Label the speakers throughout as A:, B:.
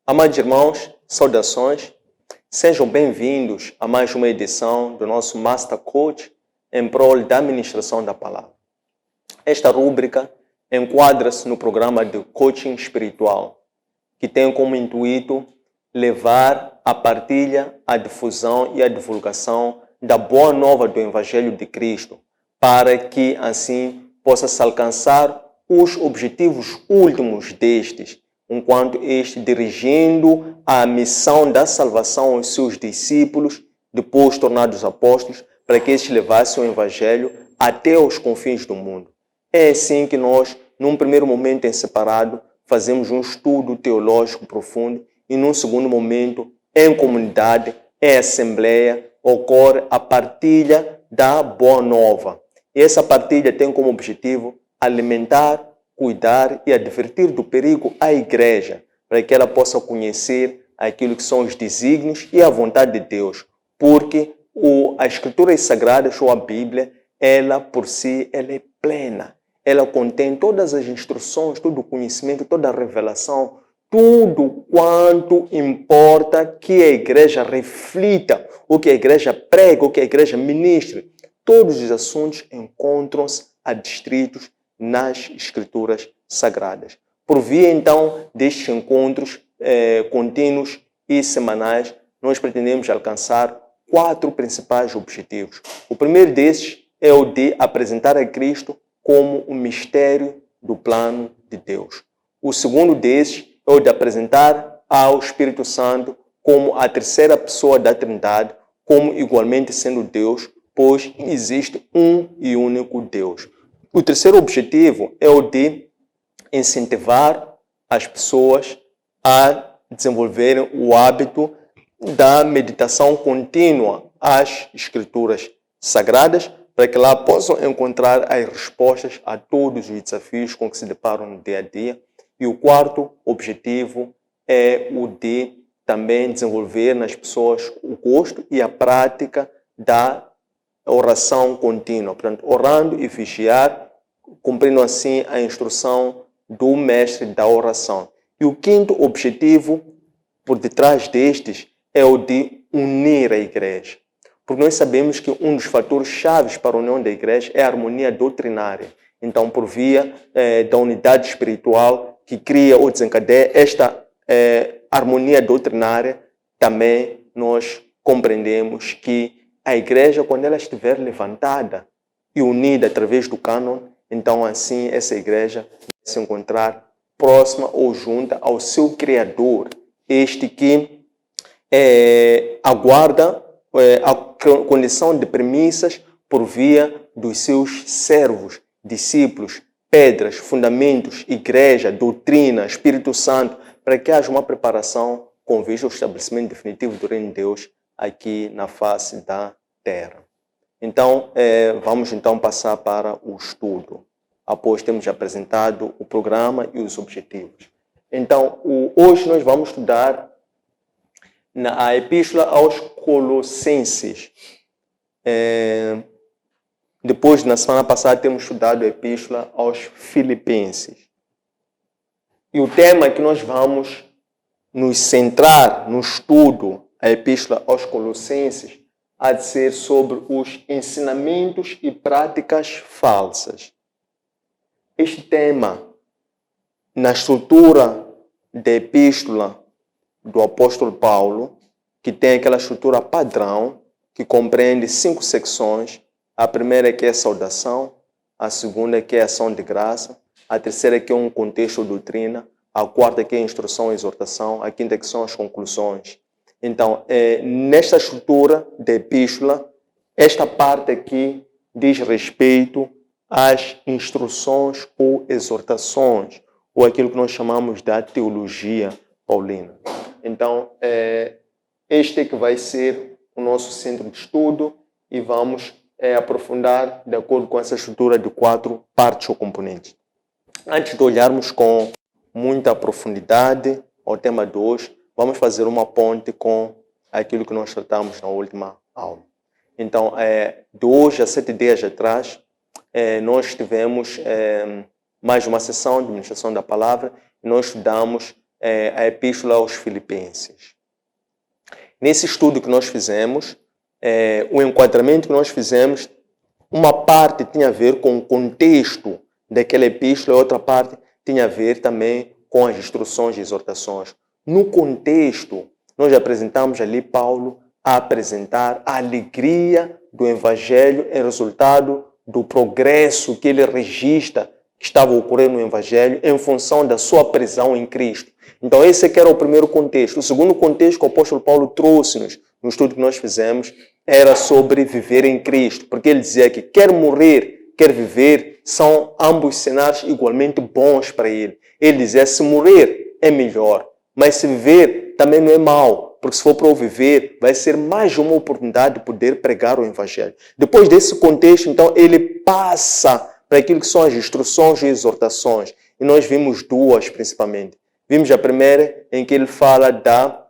A: Amados irmãos, saudações. Sejam bem-vindos a mais uma edição do nosso Master Coach em prol da administração da palavra. Esta rúbrica enquadra-se no programa de coaching espiritual, que tem como intuito levar a partilha, a difusão e a divulgação da boa nova do Evangelho de Cristo, para que assim possa-se alcançar os objetivos últimos destes, enquanto este dirigindo a missão da salvação aos seus discípulos, depois tornados apóstolos, para que estes levassem o Evangelho até os confins do mundo. É assim que nós, num primeiro momento em separado, fazemos um estudo teológico profundo e num segundo momento, em comunidade, em assembleia, ocorre a partilha da boa nova. E essa partilha tem como objetivo alimentar, cuidar e advertir do perigo à igreja, para que ela possa conhecer aquilo que são os desígnios e a vontade de Deus. Porque as Escrituras Sagradas, ou a Bíblia, ela por si, ela é plena. Ela contém todas as instruções, todo o conhecimento, toda a revelação, tudo quanto importa que a igreja reflita, o que a igreja prega, o que a igreja ministre. Todos os assuntos encontram-se adstritos nas Escrituras Sagradas. Por via, então, destes encontros contínuos e semanais, nós pretendemos alcançar 4 principais objetivos. O primeiro desses é o de apresentar a Cristo como o mistério do plano de Deus. O segundo desses é o de apresentar ao Espírito Santo como a terceira pessoa da Trindade, como igualmente sendo Deus, pois existe um e único Deus. O terceiro objetivo é o de incentivar as pessoas a desenvolverem o hábito da meditação contínua às Escrituras Sagradas, para que lá possam encontrar as respostas a todos os desafios com que se deparam no dia a dia. E o quarto objetivo é o de também desenvolver nas pessoas o gosto e a prática da oração contínua, portanto, orando e vigiar, cumprindo assim a instrução do mestre da oração. E o quinto objetivo, por detrás destes, é o de unir a igreja. Porque nós sabemos que um dos fatores chaves para a união da igreja é a harmonia doutrinária. Então, por via da unidade espiritual que cria ou desencadeia esta harmonia doutrinária, também nós compreendemos que a igreja, quando ela estiver levantada e unida através do cânon, então assim essa igreja vai se encontrar próxima ou junta ao seu Criador, este que aguarda a condição de premissas por via dos seus servos, discípulos, pedras, fundamentos, igreja, doutrina, Espírito Santo, para que haja uma preparação com vista ao estabelecimento definitivo do reino de Deus aqui na face da terra. Então, vamos então passar para o estudo, após termos apresentado o programa e os objetivos. Então, hoje nós vamos estudar a Epístola aos Colossenses. Depois, na semana passada, temos estudado a Epístola aos Filipenses. E o tema que nós vamos nos centrar no estudo a Epístola aos Colossenses há de ser sobre os ensinamentos e práticas falsas. Este tema, na estrutura da Epístola do apóstolo Paulo, que tem aquela estrutura padrão, que compreende 5 secções. A primeira que é a saudação, a segunda que é a ação de graça, a terceira que é um contexto ou doutrina, a quarta que é a instrução e exortação, a quinta que são as conclusões. Então, nesta estrutura da epístola, esta parte aqui diz respeito às instruções ou exortações, ou aquilo que nós chamamos da teologia paulina. Então, este é que vai ser o nosso centro de estudo e vamos aprofundar de acordo com essa estrutura de 4 partes ou componentes. Antes de olharmos com muita profundidade ao tema de hoje, vamos fazer uma ponte com aquilo que nós tratamos na última aula. Então, de hoje a 7 dias atrás, nós tivemos mais uma sessão de ministração da palavra e nós estudamos a Epístola aos Filipenses. Nesse estudo que nós fizemos, o enquadramento que nós fizemos, uma parte tinha a ver com o contexto daquela epístola, a outra parte tinha a ver também com as instruções e exortações. No contexto, nós apresentamos ali Paulo a apresentar a alegria do Evangelho em resultado do progresso que ele registra que estava ocorrendo no Evangelho em função da sua prisão em Cristo. Então esse aqui era o primeiro contexto. O segundo contexto que o apóstolo Paulo trouxe-nos no estudo que nós fizemos era sobre viver em Cristo, porque ele dizia que quer morrer, quer viver, são ambos cenários igualmente bons para ele. Ele dizia, se morrer é melhor, mas se viver também não é mal, porque se for para o viver, vai ser mais uma oportunidade de poder pregar o Evangelho. Depois desse contexto, então, ele passa para aquilo que são as instruções e exortações. E nós vimos duas, principalmente. Vimos a primeira, em que ele fala da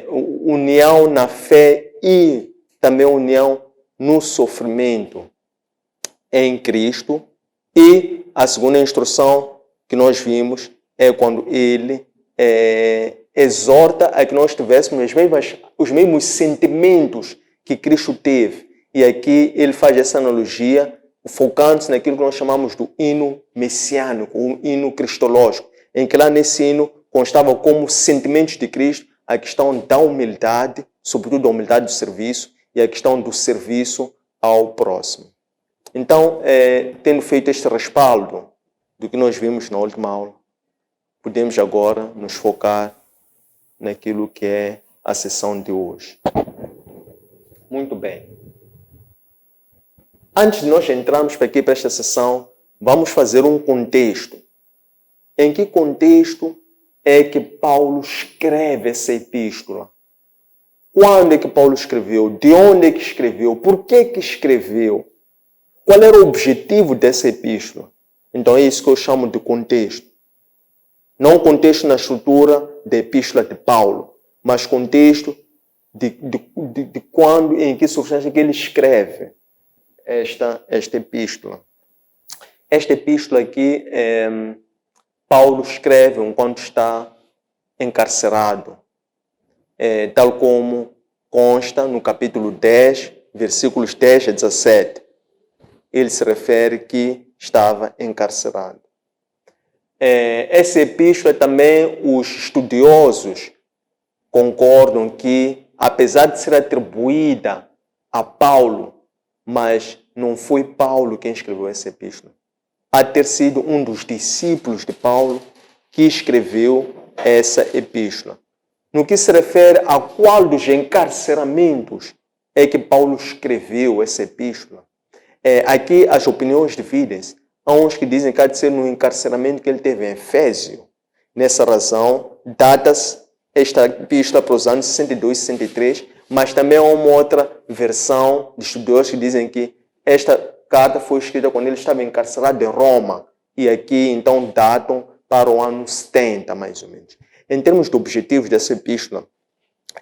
A: união na fé e também união no sofrimento em Cristo. E a segunda instrução que nós vimos é quando ele exorta a que nós tivéssemos os mesmos sentimentos que Cristo teve. E aqui ele faz essa analogia, focando-se naquilo que nós chamamos do hino messiânico, o hino cristológico, em que lá nesse hino constava como sentimentos de Cristo a questão da humildade, sobretudo a humildade do serviço, e a questão do serviço ao próximo. Então, tendo feito este respaldo do que nós vimos na última aula, podemos agora nos focar naquilo que é a sessão de hoje. Muito bem. Antes de nós entrarmos para esta sessão, vamos fazer um contexto. Em que contexto é que Paulo escreve essa epístola? Quando é que Paulo escreveu? De onde é que escreveu? Por que escreveu? Qual era o objetivo dessa epístola? Então é isso que eu chamo de contexto. Não contexto na estrutura da epístola de Paulo, mas contexto de quando, em que circunstância que ele escreve esta epístola. Esta epístola aqui, Paulo escreve enquanto está encarcerado, tal como consta no capítulo 10, versículos 10 a 17. Ele se refere que estava encarcerado. Essa epístola também os estudiosos concordam que, apesar de ser atribuída a Paulo, mas não foi Paulo quem escreveu essa epístola. Há ter sido um dos discípulos de Paulo que escreveu essa epístola. No que se refere a qual dos encarceramentos é que Paulo escreveu essa epístola, aqui as opiniões dividem-se. Há uns que dizem que há de ser no encarceramento que ele teve em Éfeso. Nessa razão, data-se esta epístola para os anos 62 e 63, mas também há uma outra versão de estudiosos que dizem que esta carta foi escrita quando ele estava encarcerado em Roma. E aqui, então, datam para o ano 70, mais ou menos. Em termos de objetivos dessa epístola,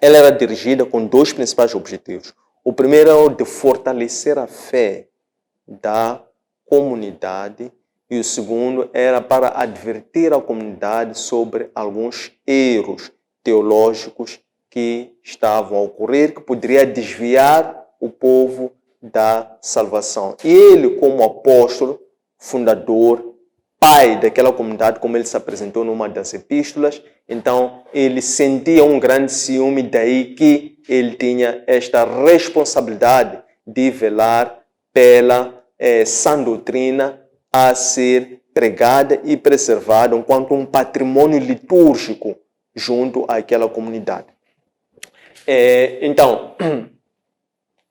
A: ela era dirigida com dois principais objetivos. O primeiro é o de fortalecer a fé da comunidade e o segundo era para advertir a comunidade sobre alguns erros teológicos que estavam a ocorrer, que poderia desviar o povo da salvação. E ele, como apóstolo, fundador, pai daquela comunidade, como ele se apresentou numa das epístolas, então ele sentia um grande ciúme, daí que ele tinha esta responsabilidade de velar pela sã doutrina a ser pregada e preservada enquanto um patrimônio litúrgico junto àquela comunidade. Então,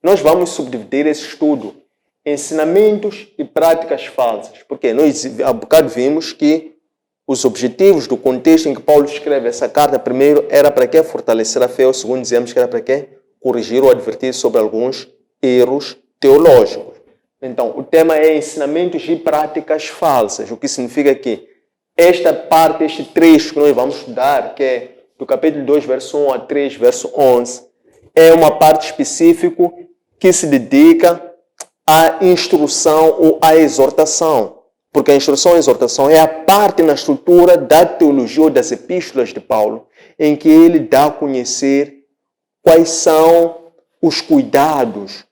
A: nós vamos subdividir esse estudo em ensinamentos e práticas falsas, porque nós há bocado vimos que os objetivos do contexto em que Paulo escreve essa carta, primeiro era para quê? Fortalecer a fé, o segundo dizemos que era para quê? Corrigir ou advertir sobre alguns erros teológicos. Então, o tema é ensinamentos e práticas falsas, o que significa que esta parte, este trecho que nós vamos estudar, que é do capítulo 2, verso 1 a 3, verso 11, é uma parte específica que se dedica à instrução ou à exortação. Porque a instrução e a exortação é a parte na estrutura da teologia ou das epístolas de Paulo, em que ele dá a conhecer quais são os cuidados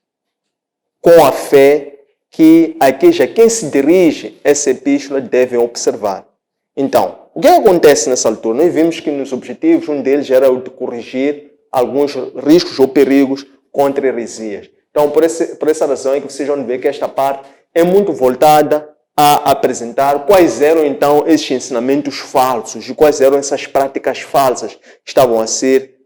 A: com a fé que aqueles a quem se dirige essa epístola devem observar. Então, o que acontece nessa altura? Nós vimos que nos objetivos, um deles era o de corrigir alguns riscos ou perigos contra heresias. Então, por essa razão é que vocês vão ver que esta parte é muito voltada a apresentar quais eram, então, esses ensinamentos falsos e quais eram essas práticas falsas que estavam a ser,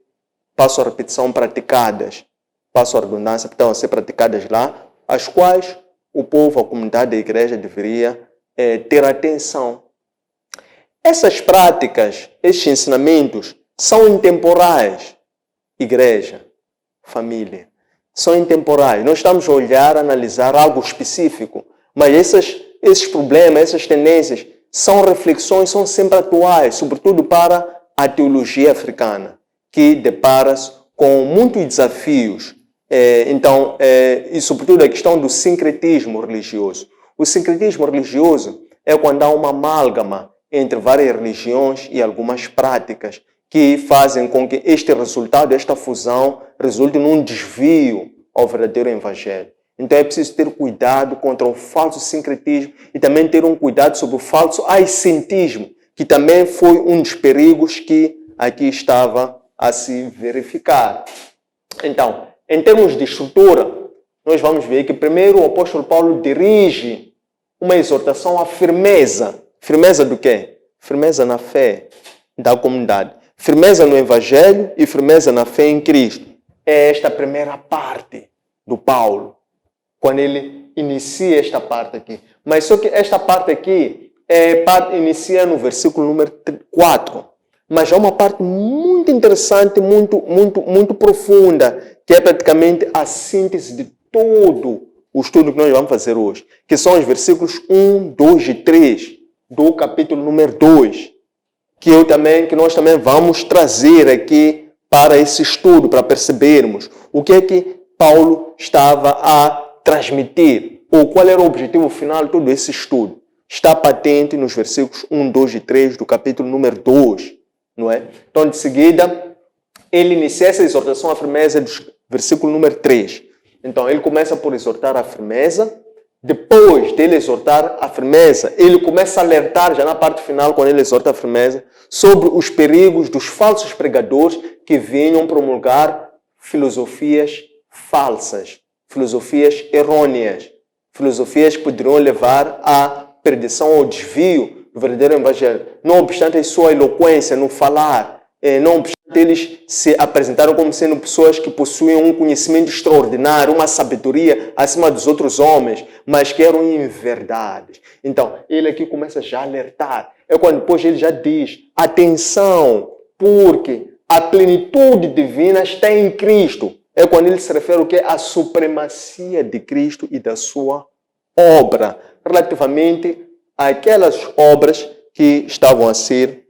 A: passo a repetição, praticadas, passo a redundância, que estavam a ser praticadas lá, as quais o povo, a comunidade da igreja deveria ter atenção. Essas práticas, esses ensinamentos, são intemporais. Igreja, família, são intemporais. Nós estamos a olhar, a analisar algo específico, mas esses problemas, essas tendências, são reflexões, são sempre atuais, sobretudo para a teologia africana, que depara-se com muitos desafios. E sobretudo a questão do sincretismo religioso. O sincretismo religioso é quando há uma amálgama entre várias religiões e algumas práticas que fazem com que este resultado, esta fusão, resulte num desvio ao verdadeiro evangelho. Então é preciso ter cuidado contra o falso sincretismo e também ter um cuidado sobre o falso ascentismo, que também foi um dos perigos que aqui estava a se verificar. Então, em termos de estrutura, nós vamos ver que primeiro o apóstolo Paulo dirige uma exortação à firmeza. Firmeza do quê? Firmeza na fé da comunidade. Firmeza no Evangelho e firmeza na fé em Cristo. É esta primeira parte do Paulo, quando ele inicia esta parte aqui. Mas só que esta parte aqui inicia no versículo número 4. Mas é uma parte muito interessante, muito profunda, que é praticamente a síntese de todo o estudo que nós vamos fazer hoje, que são os versículos 1, 2 e 3 do capítulo número 2, que nós também vamos trazer aqui para esse estudo, para percebermos o que é que Paulo estava a transmitir, ou qual era o objetivo final de todo esse estudo. Está patente nos versículos 1, 2 e 3 do capítulo número 2, não é? Então, de seguida, ele inicia essa exortação à firmeza do versículo número 3. Então, ele começa por exortar a firmeza. Depois dele exortar a firmeza, ele começa a alertar, já na parte final, quando ele exorta a firmeza, sobre os perigos dos falsos pregadores que vinham promulgar filosofias falsas, filosofias errôneas, filosofias que poderiam levar à perdição ou desvio do verdadeiro evangelho. Não obstante a sua eloquência no falar, não obstante eles se apresentaram como sendo pessoas que possuíam um conhecimento extraordinário, uma sabedoria acima dos outros homens, mas que eram inverdades. Então, ele aqui começa já a alertar. É quando depois ele já diz, atenção, porque a plenitude divina está em Cristo. É quando ele se refere ao que? À supremacia de Cristo e da sua obra, relativamente àquelas obras que estavam a ser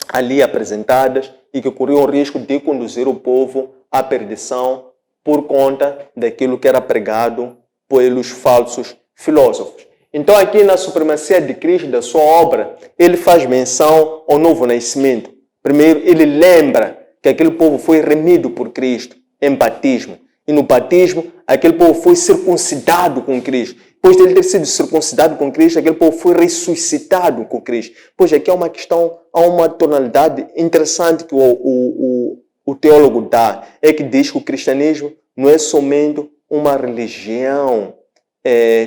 A: ali apresentadas e que corriam o risco de conduzir o povo à perdição por conta daquilo que era pregado pelos falsos filósofos. Então, aqui na supremacia de Cristo, da sua obra, ele faz menção ao novo nascimento. Primeiro, ele lembra que aquele povo foi remido por Cristo em batismo. E no batismo, aquele povo foi circuncidado com Cristo. Depois de ele ter sido circuncidado com Cristo, aquele povo foi ressuscitado com Cristo. Pois aqui há uma questão, há uma tonalidade interessante que o teólogo dá. É que diz que o cristianismo não é somente uma religião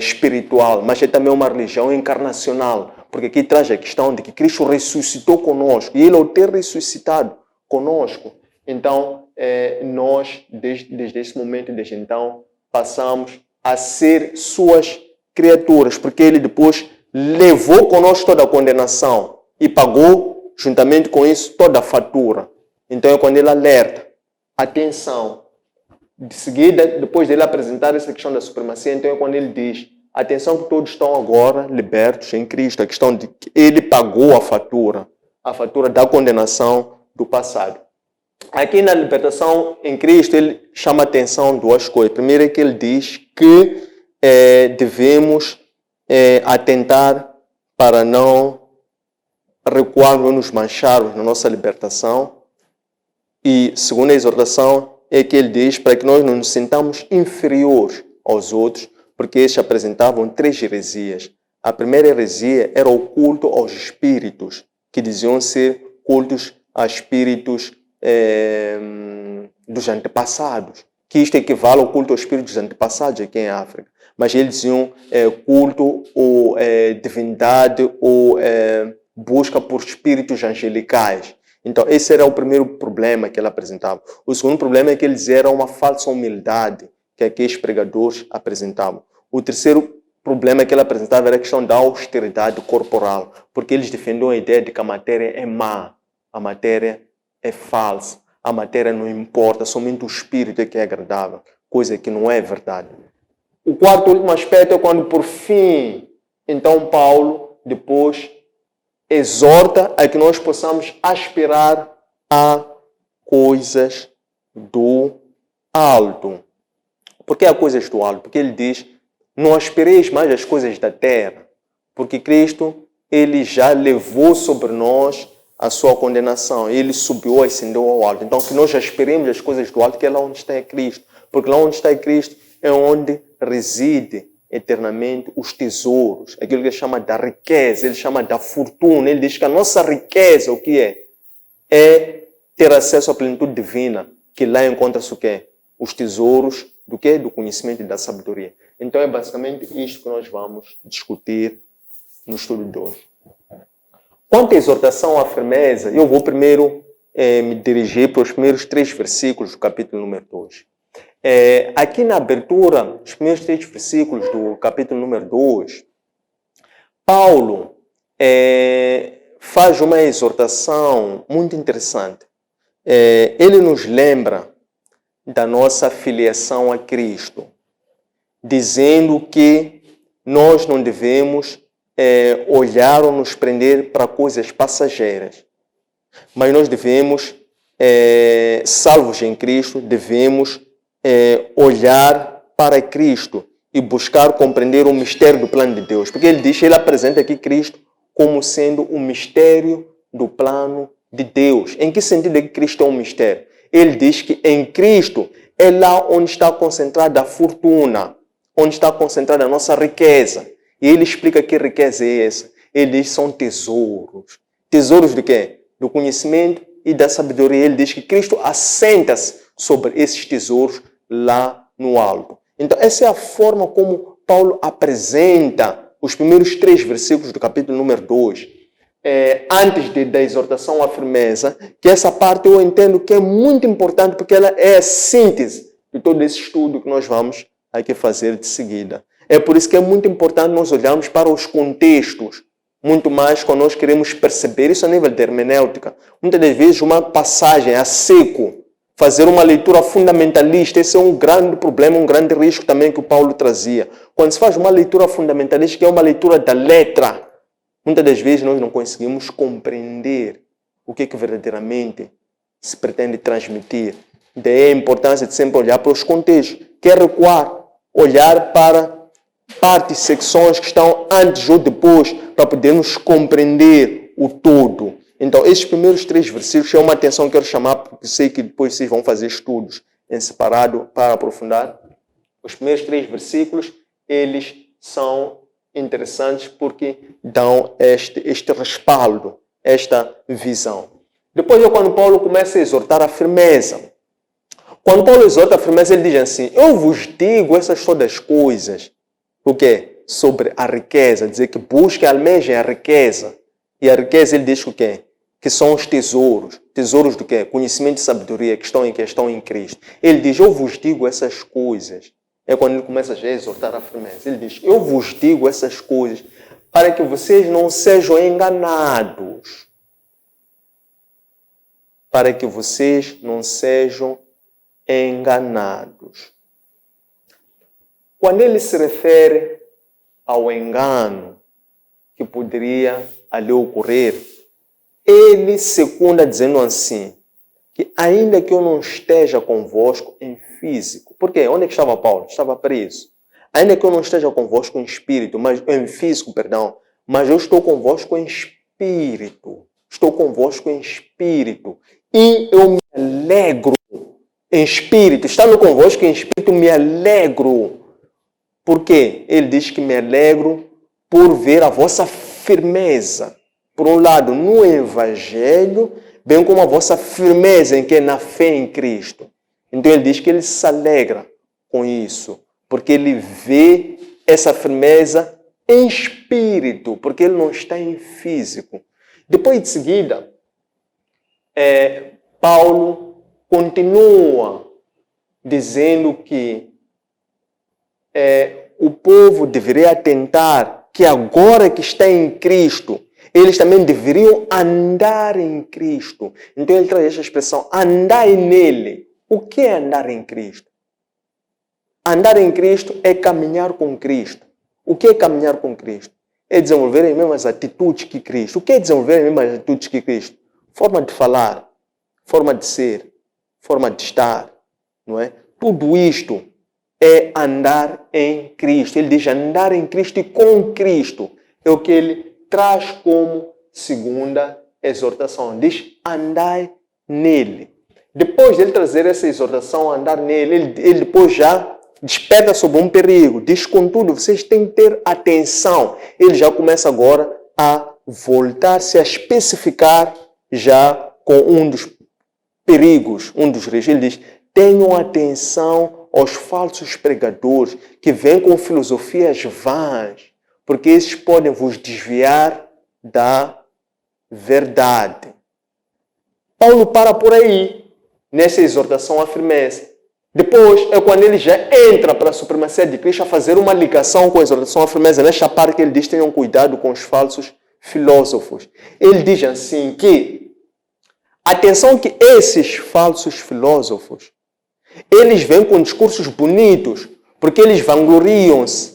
A: espiritual, mas é também uma religião encarnacional. Porque aqui traz a questão de que Cristo ressuscitou conosco. E ele, ao ter ressuscitado conosco, então nós, desde esse momento, desde então, passamos a ser suas criaturas, porque ele depois levou conosco toda a condenação e pagou, juntamente com isso, toda a fatura. Então é quando ele alerta, atenção. De seguida, depois dele apresentar essa questão da supremacia, então é quando ele diz, Atenção que todos estão agora libertos em Cristo. A questão de que Ele pagou a fatura da condenação do passado. Aqui na libertação em Cristo, Ele chama a atenção duas coisas. Primeiro é que Ele diz que devemos atentar para não recuarmos ou nos mancharmos na nossa libertação. E segunda exortação é que Ele diz para que nós não nos sintamos inferiores aos outros, porque eles apresentavam 3 heresias. A primeira heresia era o culto aos espíritos, que diziam ser cultos a espíritos dos antepassados, que isto equivale ao culto aos espíritos dos antepassados aqui em África. Mas eles diziam culto ou divindade ou busca por espíritos angelicais. Então, esse era o primeiro problema que ele apresentava. O segundo problema é que eles eram uma falsa humildade que aqueles pregadores apresentavam. O terceiro problema que ele apresentava era a questão da austeridade corporal, porque eles defendiam a ideia de que a matéria é má, a matéria é falsa, a matéria não importa, somente o espírito é que é agradável, coisa que não é verdade. O quarto e último aspecto é quando, por fim, então Paulo, depois, exorta a que nós possamos aspirar a coisas do alto. Por que a coisas do alto? Porque ele diz, não aspireis mais as coisas da terra, porque Cristo, Ele já levou sobre nós a sua condenação. Ele subiu e ascendeu ao alto. Então, que nós aspiremos as coisas do alto, que é lá onde está Cristo. Porque lá onde está Cristo é onde reside eternamente os tesouros. Aquilo que ele chama da riqueza, ele chama da fortuna. Ele diz que a nossa riqueza, o que é? É ter acesso à plenitude divina, que lá encontra-se o quê? Os tesouros do quê? Do conhecimento e da sabedoria. Então é basicamente isto que nós vamos discutir no estudo de hoje. Quanto à exortação à firmeza, eu vou primeiro me dirigir para os primeiros 3 versículos do capítulo número 2. Aqui na abertura, os primeiros 3 versículos do capítulo número 2, Paulo faz uma exortação muito interessante. Ele nos lembra da nossa filiação a Cristo, dizendo que nós não devemos olhar ou nos prender para coisas passageiras, mas nós devemos, salvos em Cristo, devemos olhar para Cristo e buscar compreender o mistério do plano de Deus, porque ele apresenta aqui Cristo como sendo o mistério do plano de Deus. Em que sentido é que Cristo é um mistério? Ele diz que em Cristo é lá onde está concentrada a fortuna, onde está concentrada a nossa riqueza. E ele explica que riqueza é essa. Ele diz que são tesouros. Tesouros de quê? Do conhecimento e da sabedoria. Ele diz que Cristo assenta-se sobre esses tesouros lá no alto. Então, essa é a forma como Paulo apresenta os primeiros 3 versículos do capítulo número 2. Antes da exortação à firmeza, que essa parte eu entendo que é muito importante porque ela é a síntese de todo esse estudo que nós vamos aqui fazer de seguida. É por isso que é muito importante nós olharmos para os contextos, muito mais quando nós queremos perceber isso a nível de hermenêutica. Muitas das vezes uma passagem a seco, fazer uma leitura fundamentalista, esse é um grande problema, um grande risco também que o Paulo trazia. Quando se faz uma leitura fundamentalista, que é uma leitura da letra, muitas das vezes nós não conseguimos compreender o que verdadeiramente se pretende transmitir. Daí a importância de sempre olhar para os contextos. Quer recuar, olhar para partes, secções que estão antes ou depois, para podermos compreender o todo. Então, esses primeiros 3 versículos é uma atenção que eu quero chamar, porque sei que depois vocês vão fazer estudos em separado para aprofundar. Os primeiros 3 versículos, eles são interessantes porque dão este respaldo, esta visão. Depois é quando Paulo começa a exortar a firmeza. Quando Paulo exorta a firmeza, ele diz assim, eu vos digo essas todas coisas. O quê? Sobre a riqueza, dizer que busquem, almejem a riqueza. E a riqueza, ele diz o quê? Que são os tesouros. Tesouros do quê? Conhecimento e sabedoria que estão em Cristo. Ele diz, eu vos digo essas coisas. É quando ele começa a exortar a firmeza. Ele diz, eu vos digo essas coisas para que vocês não sejam enganados. Para que vocês não sejam enganados. Quando ele se refere ao engano que poderia ali ocorrer, ele secunda dizendo assim, que ainda que eu não esteja convosco em físico, porque onde é que estava Paulo? Estava preso. Ainda que eu não esteja convosco em espírito, mas em físico, perdão, mas eu estou convosco em espírito. Estou convosco em espírito. E eu me alegro em espírito. Estando convosco em espírito, me alegro. Por quê? Ele diz que me alegro por ver a vossa firmeza. Por um lado, no Evangelho, bem como a vossa firmeza em que é na fé em Cristo. Então ele diz que ele se alegra com isso, porque ele vê essa firmeza em espírito, porque ele não está em físico. Depois de seguida, Paulo continua dizendo que o povo deveria atentar que agora que está em Cristo, eles também deveriam andar em Cristo. Então ele traz essa expressão, andar nele. O que é andar em Cristo? Andar em Cristo é caminhar com Cristo. O que é caminhar com Cristo? É desenvolver as mesmas atitudes que Cristo. O que é desenvolver as mesmas atitudes que Cristo? Forma de falar, forma de ser, forma de estar, não é? Tudo isto é andar em Cristo. Ele diz andar em Cristo e com Cristo. É o que ele traz como segunda exortação. Diz andai nele. Depois de ele trazer essa exortação, andar nele, ele depois já desperta sobre um perigo. Diz, contudo, vocês têm que ter atenção. Ele já começa agora a voltar-se a especificar já com um dos perigos, um dos riscos. Ele diz, tenham atenção aos falsos pregadores que vêm com filosofias vãs, porque esses podem vos desviar da verdade. Paulo para por aí, nessa exortação à firmeza. Depois é quando ele já entra para a supremacia de Cristo a fazer uma ligação com a exortação à firmeza. Nesta parte que ele diz, tenham cuidado com os falsos filósofos. Ele diz assim que, atenção que esses falsos filósofos, eles vêm com discursos bonitos, porque eles vangloriam-se,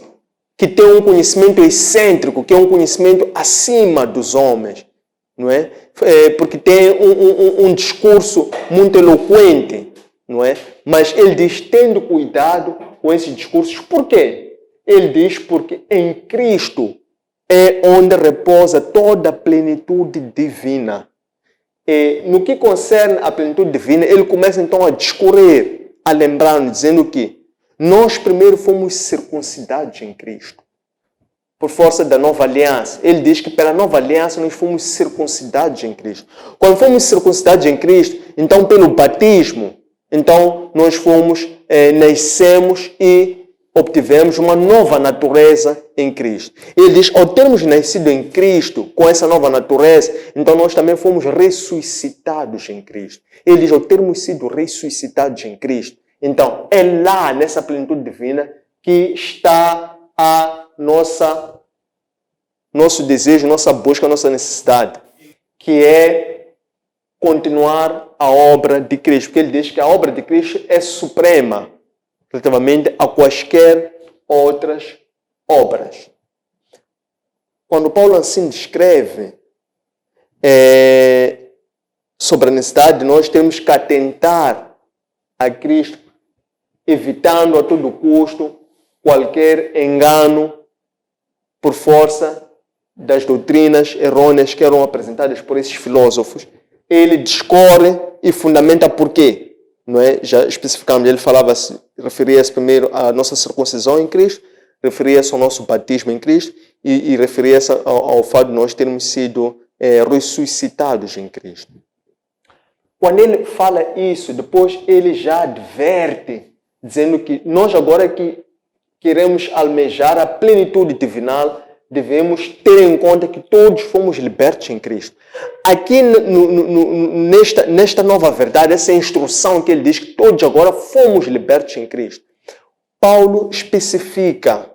A: que têm um conhecimento excêntrico, que é um conhecimento acima dos homens, não é? Porque tem um discurso muito eloquente, não é? Mas ele diz, tendo cuidado com esses discursos. Por quê? Ele diz, porque em Cristo é onde repousa toda a plenitude divina. E no que concerne a plenitude divina, ele começa então a discorrer, a lembrar, dizendo que nós primeiro fomos circuncidados em Cristo, por força da nova aliança. Ele diz que pela nova aliança nós fomos circuncidados em Cristo. Quando fomos circuncidados em Cristo, então pelo batismo, então nós nascemos e obtivemos uma nova natureza em Cristo. Ele diz, ao termos nascido em Cristo, com essa nova natureza, então nós também fomos ressuscitados em Cristo. Ele diz, ao termos sido ressuscitados em Cristo, então é lá, nessa plenitude divina, que está nosso desejo, nossa busca, nossa necessidade, que é continuar a obra de Cristo. Porque ele diz que a obra de Cristo é suprema relativamente a quaisquer outras obras. Quando Paulo assim descreve sobre a necessidade de nós termos que atentar a Cristo, evitando a todo custo qualquer engano por força das doutrinas errôneas que eram apresentadas por esses filósofos. Ele discorre e fundamenta por quê. Não é? Já especificamos, ele referia-se primeiro à nossa circuncisão em Cristo, referia-se ao nosso batismo em Cristo e referia-se ao fato de nós termos sido ressuscitados em Cristo. Quando ele fala isso, depois ele já adverte, dizendo que nós agora que queremos almejar a plenitude divinal, devemos ter em conta que todos fomos libertos em Cristo. Aqui nesta nova verdade, essa instrução que ele diz que todos agora fomos libertos em Cristo, Paulo especifica,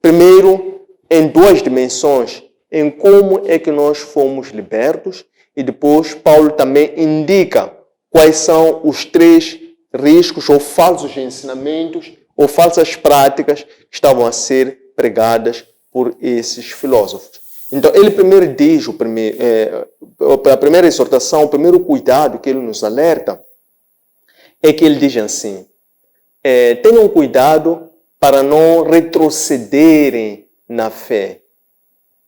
A: primeiro, em duas dimensões, em como é que nós fomos libertos, e depois Paulo também indica quais são os três riscos ou falsos ensinamentos ou falsas práticas que estavam a ser pregadas por esses filósofos. Então, ele primeiro diz, a primeira exortação, o primeiro cuidado que ele nos alerta, é que ele diz assim, tenham cuidado para não retrocederem na fé.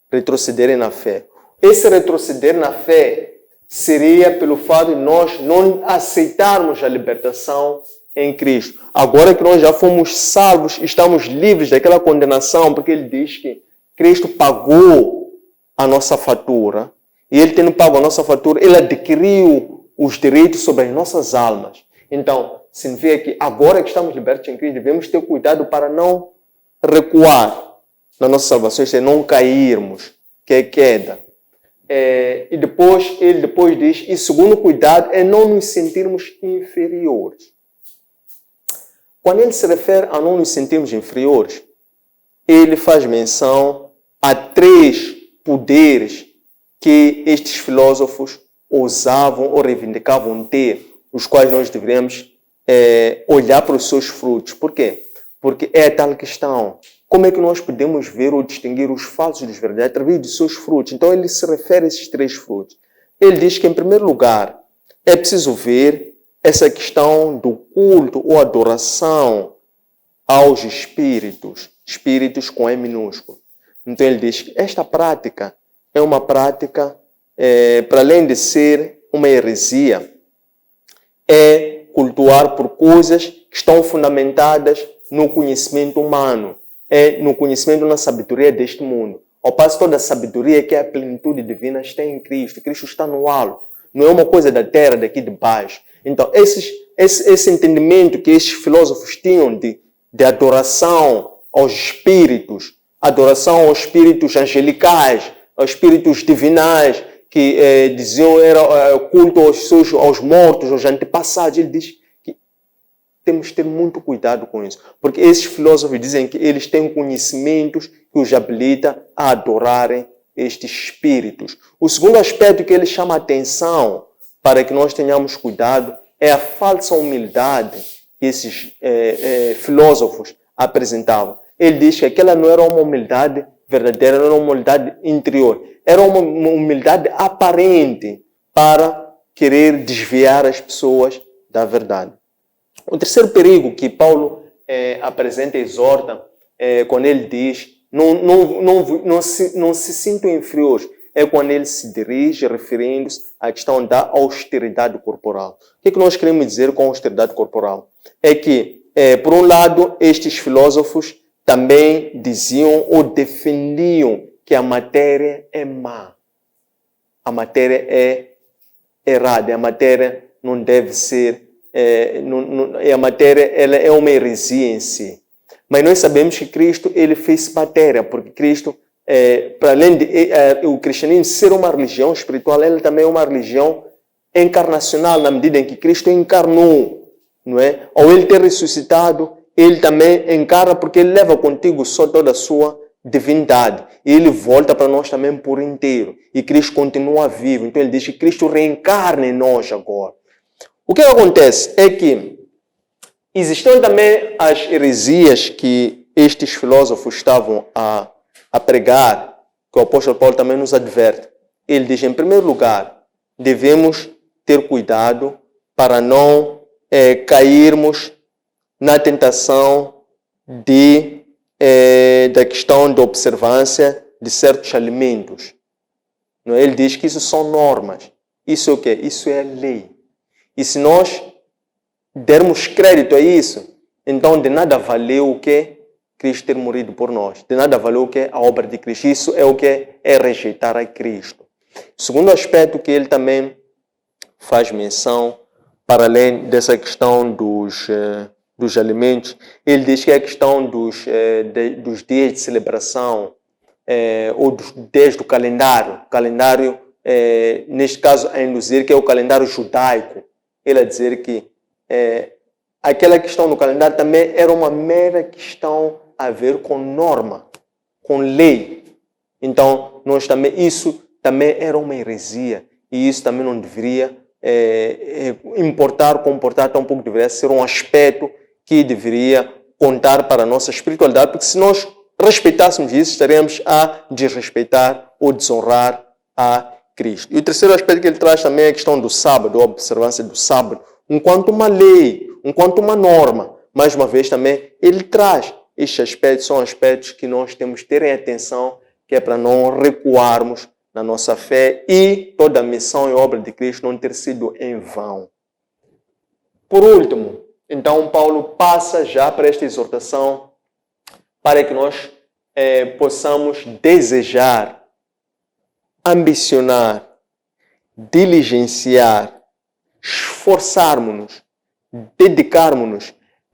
A: Retrocederem na fé. Esse retroceder na fé seria pelo fato de nós não aceitarmos a libertação em Cristo. Agora que nós já fomos salvos, estamos livres daquela condenação, porque ele diz que Cristo pagou a nossa fatura, e ele tendo pago a nossa fatura, ele adquiriu os direitos sobre as nossas almas. Então, significa que agora que estamos libertos em Cristo, devemos ter cuidado para não recuar na nossa salvação, isto é, não cairmos, que é queda. E depois, ele depois diz, e segundo cuidado é não nos sentirmos inferiores. Quando ele se refere a não nos sentirmos inferiores, ele faz menção a 3 poderes que estes filósofos ousavam ou reivindicavam ter, os quais nós deveríamos olhar para os seus frutos. Por quê? Porque é a tal questão. Como é que nós podemos ver ou distinguir os falsos dos verdadeiros? Através de seus frutos. Então ele se refere a esses 3 frutos. Ele diz que, em primeiro lugar, é preciso ver essa questão do culto ou adoração aos espíritos. Espíritos com E minúsculo. Então ele diz que esta prática é uma prática, para além de ser uma heresia, é cultuar por coisas que estão fundamentadas no conhecimento humano, no conhecimento, na sabedoria deste mundo. Ao passo toda a sabedoria, que é a plenitude divina, está em Cristo. Cristo está no alto. Não é uma coisa da terra, daqui de baixo. Então, esse entendimento que esses filósofos tinham de adoração aos espíritos, adoração aos espíritos angelicais, aos espíritos divinais, que diziam era culto aos mortos, aos antepassados. Ele diz que temos que ter muito cuidado com isso, porque esses filósofos dizem que eles têm conhecimentos que os habilita a adorarem estes espíritos. O segundo aspecto que ele chama a atenção para que nós tenhamos cuidado é a falsa humildade que esses filósofos apresentavam. Ele diz que aquela não era uma humildade verdadeira, não era uma humildade interior. Era uma humildade aparente para querer desviar as pessoas da verdade. O terceiro perigo que Paulo apresenta e exorta, quando ele diz não se sintam inferiores, é quando ele se dirige referindo-se à questão da austeridade corporal. O que nós queremos dizer com austeridade corporal? É que, por um lado, estes filósofos também diziam ou defendiam que a matéria é má. A matéria é errada, a matéria não deve ser, a matéria ela é uma heresia em si. Mas nós sabemos que Cristo ele fez matéria, porque Cristo, para além de o cristianismo ser uma religião espiritual, ele também é uma religião encarnacional, na medida em que Cristo encarnou, não é? Ao ele ter ressuscitado, ele também encarna, porque ele leva contigo só toda a sua divindade. E ele volta para nós também por inteiro. E Cristo continua vivo. Então ele diz que Cristo reencarna em nós agora. O que acontece é que existiam também as heresias que estes filósofos estavam a pregar, que o apóstolo Paulo também nos adverte. Ele diz, em primeiro lugar, devemos ter cuidado para não cairmos na tentação da questão da observância de certos alimentos. Ele diz que isso são normas. Isso é o quê? Isso é a lei. E se nós dermos crédito a isso, então de nada valeu o que Cristo ter morrido por nós. De nada valeu o que a obra de Cristo. Isso é o que é rejeitar a Cristo. O segundo aspecto que ele também faz menção, para além dessa questão dos alimentos, ele diz que é a questão dos dias de celebração ou dos dias do calendário. Calendário, neste caso, a induzir que é o calendário judaico. Ele a dizer que aquela questão do calendário também era uma mera questão a ver com norma, com lei. Então, isso também era uma heresia e isso também não deveria comportar tão pouco, deveria ser um aspecto que deveria contar para a nossa espiritualidade, porque se nós respeitássemos isso, estaremos a desrespeitar ou desonrar a Cristo. E o terceiro aspecto que ele traz também é a questão do sábado, a observância do sábado, enquanto uma lei, enquanto uma norma. Mais uma vez também, ele traz estes aspectos, são aspectos que nós temos que ter em atenção, que é para não recuarmos na nossa fé e toda a missão e obra de Cristo não ter sido em vão. Por último, então Paulo passa já para esta exortação para que nós possamos desejar, ambicionar, diligenciar, esforçarmos-nos, dedicarmos-nos,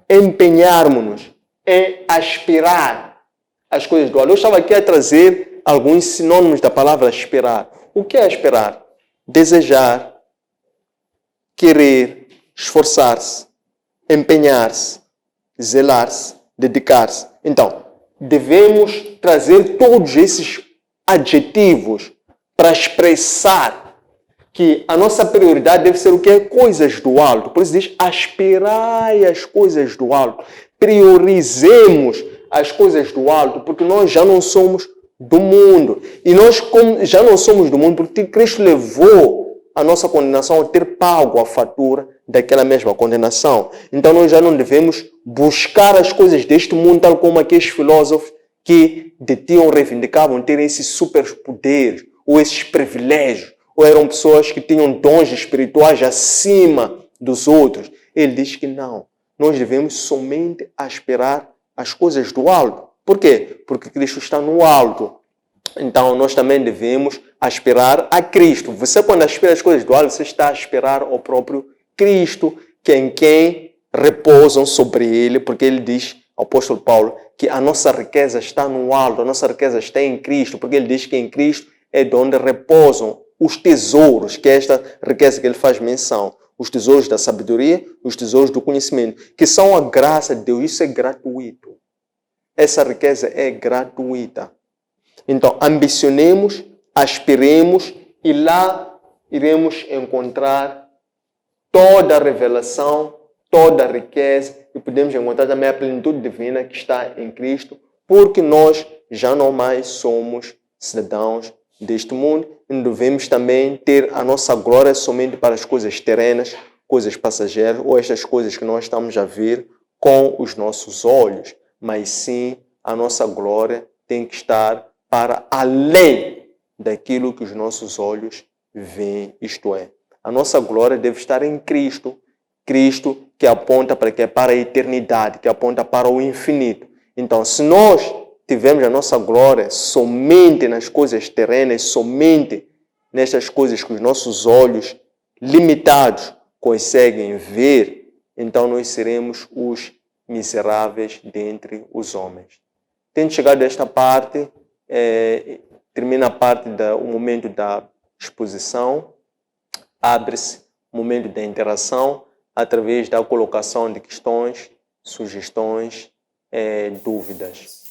A: empenharmos-nos em aspirar às coisas do alto. Eu estava aqui a trazer alguns sinônimos da palavra aspirar. O que é aspirar? Desejar, querer, esforçar-se, empenhar-se, zelar-se, dedicar-se. Então, devemos trazer todos esses adjetivos para expressar que a nossa prioridade deve ser o quê? Coisas do alto. Por isso diz, aspirai às coisas do alto. Priorizemos as coisas do alto, porque nós já não somos do mundo. E nós, como já não somos do mundo, porque Cristo levou a nossa condenação a ter pago a fatura daquela mesma condenação. Então nós já não devemos buscar as coisas deste mundo, tal como aqueles filósofos que detinham, reivindicavam ter esses superpoderes, ou esses privilégios, ou eram pessoas que tinham dons espirituais acima dos outros. Ele diz que não. Nós devemos somente aspirar as coisas do alto. Por quê? Porque Cristo está no alto. Então, nós também devemos aspirar a Cristo. Você, quando aspira as coisas do alto, você está a aspirar ao próprio Cristo, que é em quem repousam sobre ele, porque ele diz, o apóstolo Paulo, que a nossa riqueza está no alto, a nossa riqueza está em Cristo, porque ele diz que em Cristo é de onde repousam os tesouros, que é esta riqueza que ele faz menção. Os tesouros da sabedoria, os tesouros do conhecimento, que são a graça de Deus. Isso é gratuito. Essa riqueza é gratuita. Então, ambicionemos, aspiremos e lá iremos encontrar toda a revelação, toda a riqueza e podemos encontrar também a plenitude divina que está em Cristo, porque nós já não mais somos cidadãos deste mundo e devemos também ter a nossa glória somente para as coisas terrenas, coisas passageiras ou estas coisas que nós estamos a ver com os nossos olhos, mas sim a nossa glória tem que estar para além daquilo que os nossos olhos veem, isto é, a nossa glória deve estar em Cristo, Cristo que aponta para que é para a eternidade, que aponta para o infinito. Então, se nós tivermos a nossa glória somente nas coisas terrenas, somente nestas coisas que os nossos olhos limitados conseguem ver, então nós seremos os miseráveis dentre os homens. Tendo chegado a esta parte, termina a parte o momento da exposição, abre-se o momento da interação através da colocação de questões, sugestões, dúvidas.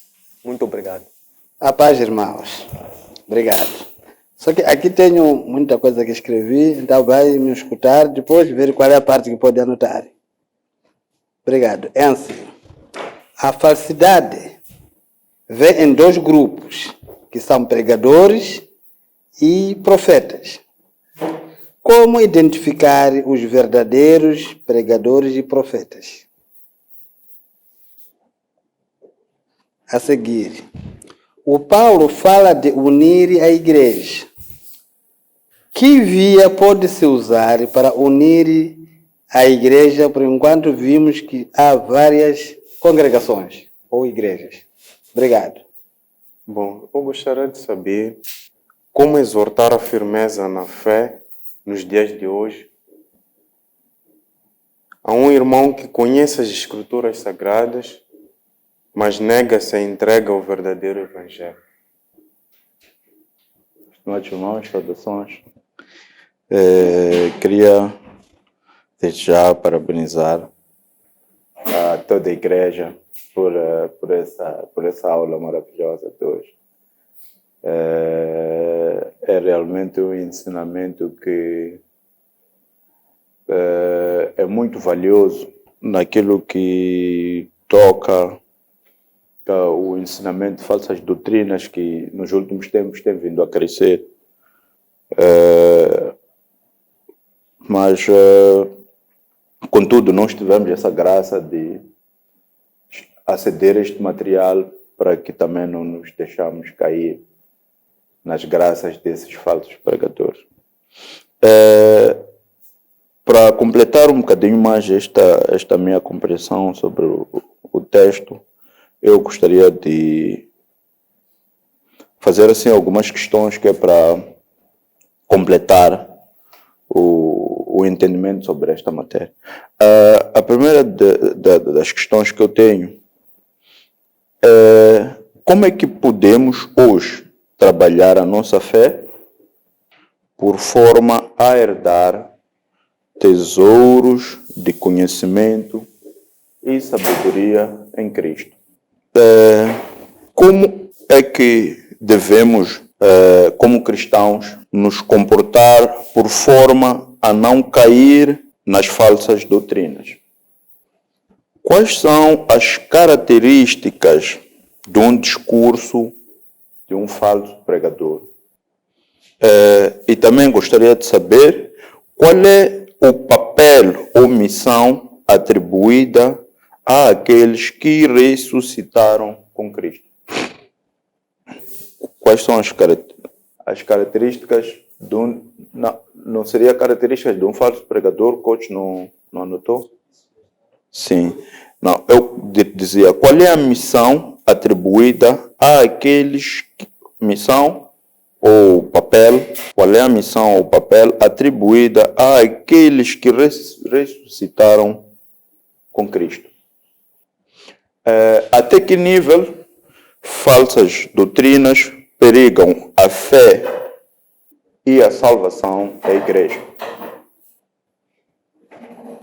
A: Muito obrigado.
B: A paz, irmãos. Obrigado. Só que aqui tenho muita coisa que escrevi, então vai me escutar, depois ver qual é a parte que pode anotar. Obrigado. Ensi. A falsidade vem em dois grupos, que são pregadores e profetas. Como identificar os verdadeiros pregadores e profetas? A seguir, o Paulo fala de unir a igreja. Que via pode-se usar para unir a igreja, por enquanto vimos que há várias congregações ou igrejas? Obrigado.
C: Bom, eu gostaria de saber como exortar a firmeza na fé nos dias de hoje. Há um irmão que conhece as Escrituras Sagradas, mas nega-se a entrega ao verdadeiro Evangelho.
D: Estimados irmãos, saudações. Queria desde já parabenizar a toda a igreja por essa aula maravilhosa de hoje. É realmente um ensinamento que é muito valioso naquilo que toca o ensinamento de falsas doutrinas que nos últimos tempos tem vindo a crescer. Mas, contudo, nós tivemos essa graça de aceder a este material para que também não nos deixamos cair nas graças desses falsos pregadores. Para completar um bocadinho mais esta minha compreensão sobre o texto, eu gostaria de fazer assim algumas questões que é para completar o entendimento sobre esta matéria. A primeira das questões que eu tenho é como é que podemos hoje trabalhar a nossa fé por forma a herdar tesouros de conhecimento e sabedoria em Cristo. Como é que devemos, como cristãos, nos comportar por forma a não cair nas falsas doutrinas? Quais são as características de um discurso de um falso pregador? E também gostaria de saber qual é o papel ou missão atribuída àqueles que ressuscitaram com Cristo. Quais são as características de um... Não seria características de um falso pregador? Coach não anotou? Sim. Não, eu dizia, qual é a missão atribuída àqueles... Missão ou papel, qual é a missão ou papel atribuída àqueles que ressuscitaram com Cristo? Até que nível falsas doutrinas perigam a fé e a salvação da igreja?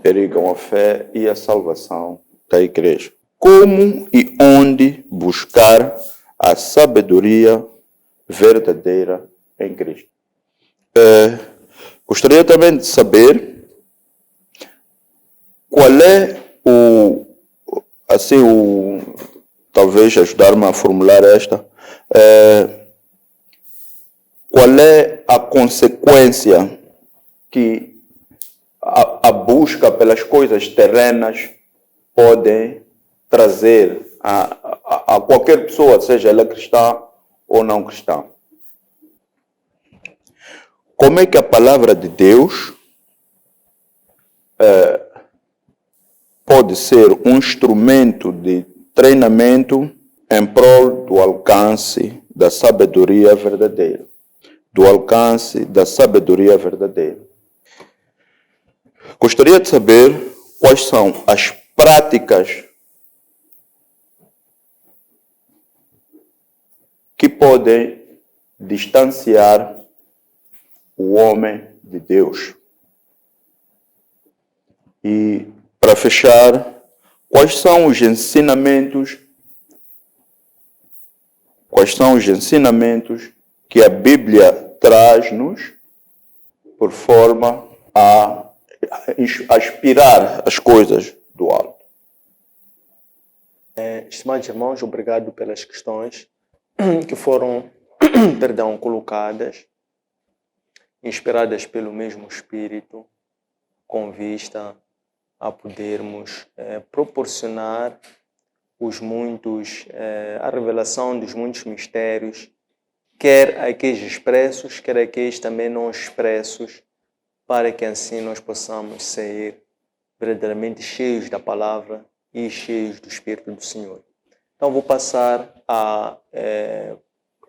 D: Perigam a fé e a salvação da igreja. Como e onde buscar a sabedoria verdadeira em Cristo? Gostaria também de saber qual é talvez ajudar-me a formular esta, qual é a consequência que a busca pelas coisas terrenas pode trazer a qualquer pessoa, seja ela cristã ou não cristã? Como é que a palavra de Deus pode ser um instrumento de treinamento em prol do alcance da sabedoria verdadeira? Do alcance da sabedoria verdadeira. Gostaria de saber quais são as práticas que podem distanciar o homem de Deus. E, para fechar, quais são os ensinamentos que a Bíblia traz-nos por forma a aspirar as coisas do alto?
A: Estimados irmãos, obrigado pelas questões que foram colocadas, inspiradas pelo mesmo Espírito, com vista a podermos proporcionar a revelação dos muitos mistérios, quer aqueles expressos, quer aqueles também não expressos, para que assim nós possamos ser verdadeiramente cheios da palavra e cheios do Espírito do Senhor. Então vou passar a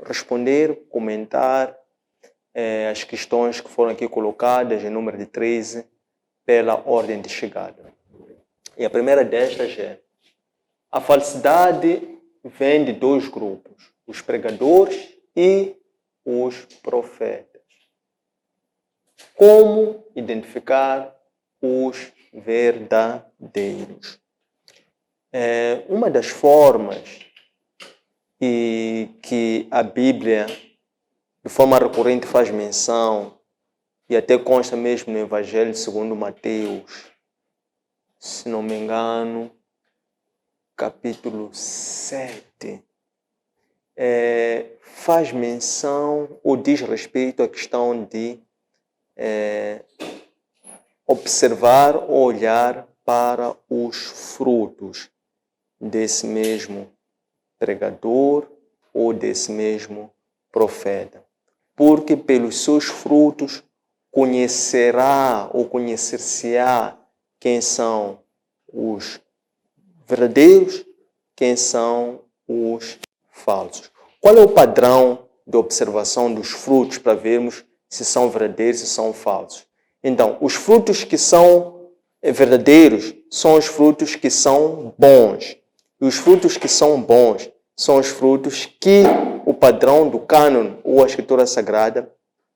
A: responder, comentar as questões que foram aqui colocadas, em número de 13, pela ordem de chegada. E a primeira destas é: a falsidade vem de dois grupos, os pregadores e os profetas. Como identificar os verdadeiros? Uma das formas que a Bíblia, de forma recorrente, faz menção, e até consta mesmo no Evangelho segundo Mateus, se não me engano, capítulo 7, faz menção ou diz respeito à questão de observar ou olhar para os frutos desse mesmo pregador ou desse mesmo profeta. Porque pelos seus frutos conhecerá ou conhecer-se-á quem são os verdadeiros, quem são os falsos. Qual é o padrão de observação dos frutos para vermos se são verdadeiros, se são falsos? Então, os frutos que são verdadeiros são os frutos que são bons. E os frutos que são bons são os frutos que o padrão do cânon ou a Escritura Sagrada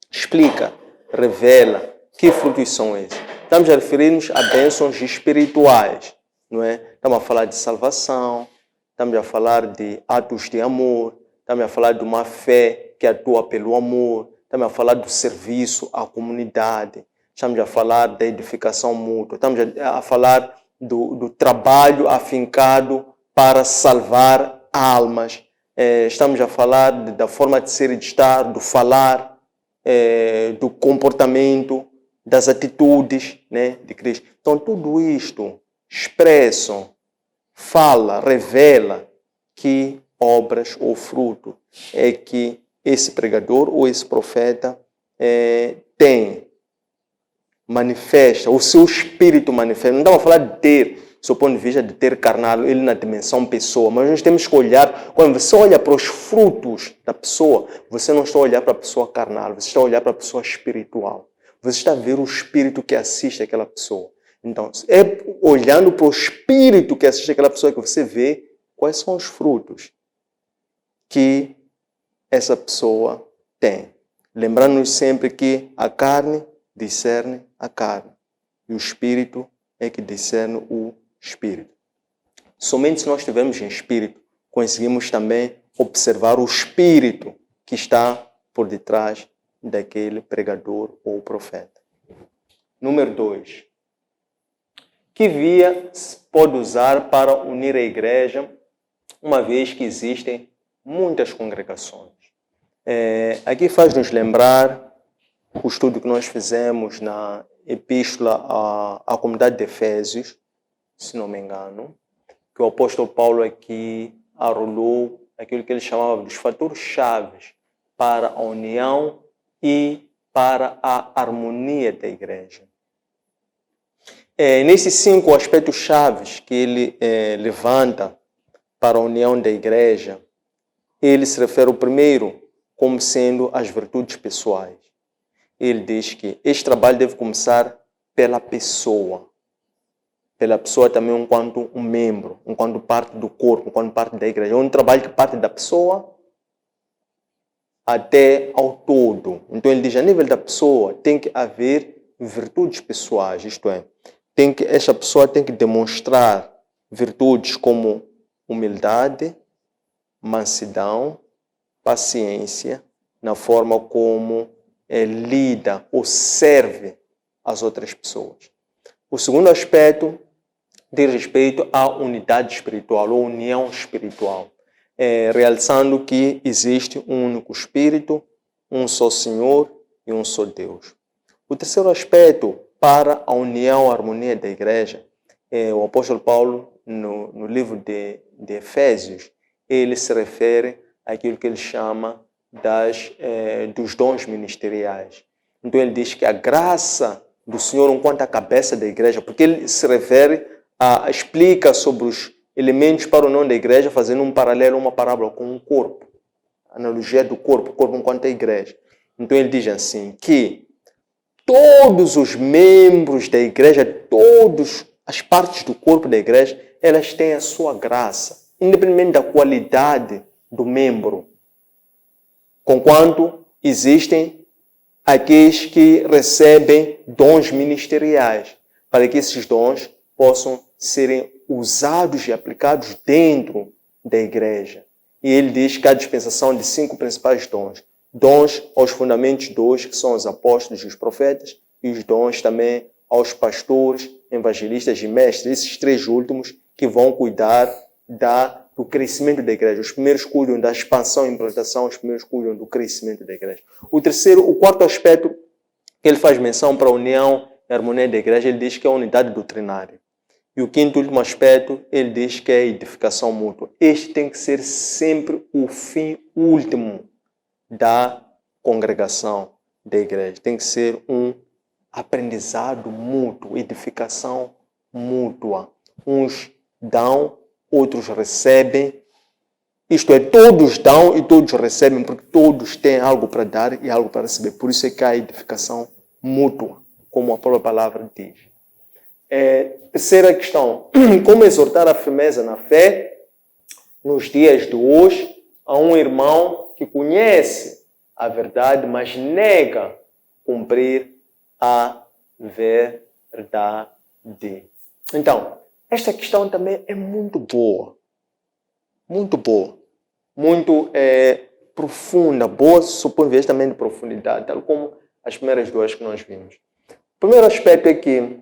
A: explica, revela que frutos são esses. Estamos a referir-nos a bênçãos espirituais, não é? Estamos a falar de salvação, estamos a falar de atos de amor, estamos a falar de uma fé que atua pelo amor, estamos a falar do serviço à comunidade, estamos a falar da edificação mútua, estamos a falar do trabalho afincado para salvar almas, estamos a falar da forma de ser e de estar, do falar, do comportamento, das atitudes, né, de Cristo. Então, tudo isto expressa, fala, revela que obras ou fruto é que esse pregador ou esse profeta tem, manifesta, o seu espírito manifesta. Não estamos a falar de ter, do seu ponto de vista de ter carnal, ele na dimensão pessoa, mas nós temos que olhar, quando você olha para os frutos da pessoa, você não está a olhar para a pessoa carnal, você está a olhar para a pessoa espiritual. Você está a ver o espírito que assiste aquela pessoa. Então, é olhando para o espírito que assiste aquela pessoa que você vê quais são os frutos que essa pessoa tem. Lembrando-nos sempre que a carne discerne a carne e o espírito é que discerne o espírito. Somente se nós estivermos em espírito, conseguimos também observar o espírito que está por detrás daquele pregador ou profeta. Número 2. Que via se pode usar para unir a igreja, uma vez que existem muitas congregações. Aqui faz-nos lembrar o estudo que nós fizemos na epístola à comunidade de Efésios, se não me engano, que o apóstolo Paulo aqui arrolou aquilo que ele chamava dos fatores chaves para a união e para a harmonia da igreja. Nesses 5 aspectos chaves que ele levanta para a união da igreja, ele se refere ao primeiro como sendo as virtudes pessoais. Ele diz que este trabalho deve começar pela pessoa. Pela pessoa também enquanto um membro, enquanto parte do corpo, enquanto parte da igreja. É um trabalho que parte da pessoa até ao todo. Então ele diz, a nível da pessoa tem que haver virtudes pessoais, isto é, essa pessoa tem que demonstrar virtudes como humildade, mansidão, paciência, na forma como lida ou serve as outras pessoas. O segundo aspecto diz respeito à unidade espiritual ou união espiritual, realçando que existe um único Espírito, um só Senhor e um só Deus. O terceiro aspecto para a união, a harmonia da igreja, o apóstolo Paulo, no livro de Efésios, ele se refere àquilo que ele chama dos dons ministeriais. Então ele diz que a graça do Senhor enquanto a cabeça da igreja, porque ele se refere, explica sobre os elementos para o nome da igreja, fazendo um paralelo, uma parábola com um corpo. A analogia do corpo, o corpo enquanto a igreja. Então ele diz assim, que todos os membros da igreja, todas as partes do corpo da igreja, elas têm a sua graça, independente da qualidade do membro. Conquanto existem aqueles que recebem dons ministeriais, para que esses dons possam serem usados e aplicados dentro da igreja. E ele diz que há dispensação de 5 principais dons. Dons aos fundamentos 2, que são os apóstolos e os profetas, e os dons também aos pastores, evangelistas e mestres, esses 3 últimos que vão cuidar do crescimento da igreja. Os primeiros cuidam da expansão e implantação, os primeiros cuidam do crescimento da igreja. O quarto aspecto que ele faz menção para a união e a harmonia da igreja, ele diz que é a unidade doutrinária. E o quinto e último aspecto, ele diz que é a edificação mútua. Este tem que ser sempre o fim último da congregação da igreja. Tem que ser um aprendizado mútuo, edificação mútua. Uns dão, outros recebem. Isto é, todos dão e todos recebem, porque todos têm algo para dar e algo para receber. Por isso é que há edificação mútua, como a própria palavra diz. Terceira questão, como exortar a firmeza na fé nos dias de hoje a um irmão que conhece a verdade, mas nega cumprir a verdade. Então, esta questão também é muito boa, muito profunda, boa, supõe vez também de profundidade, tal como as primeiras duas que nós vimos. O primeiro aspecto é que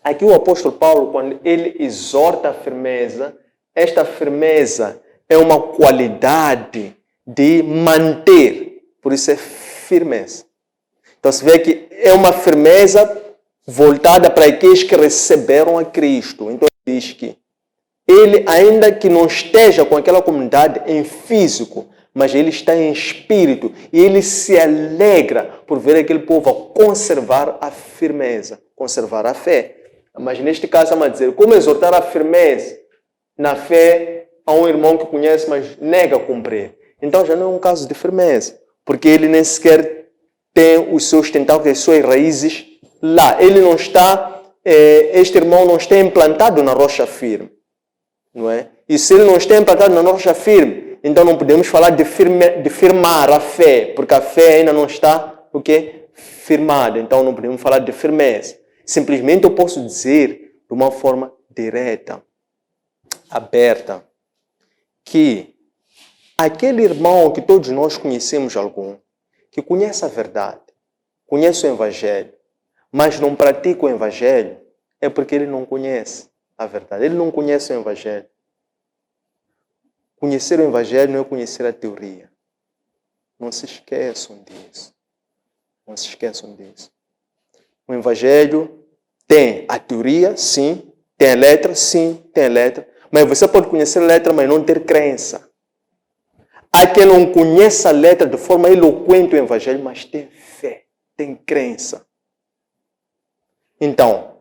A: aqui o apóstolo Paulo, quando ele exorta a firmeza, esta firmeza é uma qualidade de manter, por isso é firmeza. Então se vê que é uma firmeza voltada para aqueles que receberam a Cristo. Então ele diz que ele, ainda que não esteja com aquela comunidade em físico, mas ele está em espírito e ele se alegra por ver aquele povo conservar a firmeza, conservar a fé. Mas neste caso, estamos a dizer, como exortar a firmeza na fé a um irmão que conhece, mas nega cumprir. Então já não é um caso de firmeza, porque ele nem sequer tem os seus tentáculos, as suas raízes lá. Ele não está, este irmão não está implantado na rocha firme, não é? E se ele não está implantado na rocha firme, então não podemos falar de firmar a fé, porque a fé ainda não está, o quê? Firmada. Então não podemos falar de firmeza. Simplesmente eu posso dizer de uma forma direta, aberta, que aquele irmão que todos nós conhecemos algum, que conhece a verdade, conhece o Evangelho, mas não pratica o Evangelho, é porque ele não conhece a verdade. Ele não conhece o Evangelho. Conhecer o Evangelho não é conhecer a teoria. Não se esqueçam disso. Não se esqueçam disso. O Evangelho tem a teoria, sim. Tem a letra, sim. Tem a letra. Mas você pode conhecer a letra, mas não ter crença. Há quem não conhece a letra de forma eloquente o Evangelho, mas tem fé, tem crença. Então,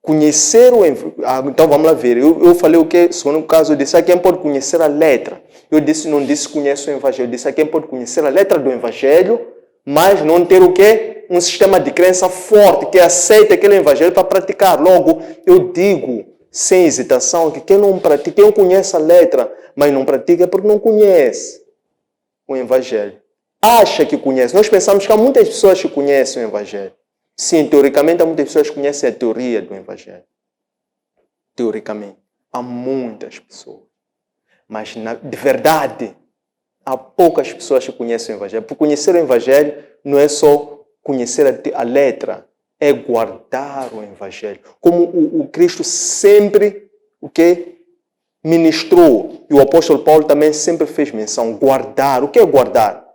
A: conhecer o Evangelho... então vamos lá ver. Eu falei o que? Segundo caso, eu disse a quem pode conhecer a letra. Eu não disse conhece o Evangelho. Eu disse a quem pode conhecer a letra do Evangelho, mas não ter o quê? Um sistema de crença forte, que aceita aquele Evangelho para praticar. Logo, eu digo, sem hesitação, que quem não pratica, quem conhece a letra, mas não pratica é porque não conhece o Evangelho. Acha que conhece. Nós pensamos que há muitas pessoas que conhecem o Evangelho. Sim, teoricamente há muitas pessoas que conhecem a teoria do Evangelho. Teoricamente. Há muitas pessoas. Mas, de verdade, há poucas pessoas que conhecem o Evangelho. Por conhecer o Evangelho não é só conhecer a letra, é guardar o Evangelho. Como o Cristo sempre ministrou, e o apóstolo Paulo também sempre fez menção, guardar. O que é guardar?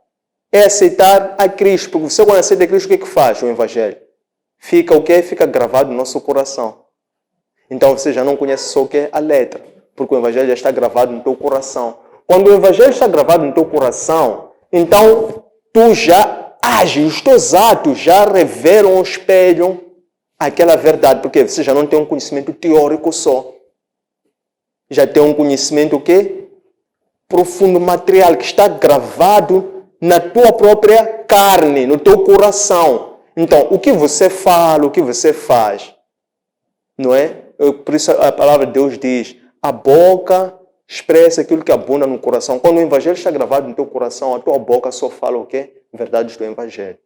A: É aceitar a Cristo. Porque você quando aceita a Cristo, o que faz o Evangelho? Fica o quê? Fica gravado no nosso coração. Então você já não conhece só o que é a letra, porque o Evangelho já está gravado no teu coração. Quando o Evangelho está gravado no teu coração, então tu já ages, os teus atos já revelam ou espelham aquela verdade, porque você já não tem um conhecimento teórico só. Já tem um conhecimento o quê? Profundo, material, que está gravado na tua própria carne, no teu coração. Então, o que você fala, o que você faz, não é? Por isso a palavra de Deus diz, a boca expressa aquilo que abunda no coração. Quando o Evangelho está gravado no teu coração, a tua boca só fala o quê? Verdades do Evangelho.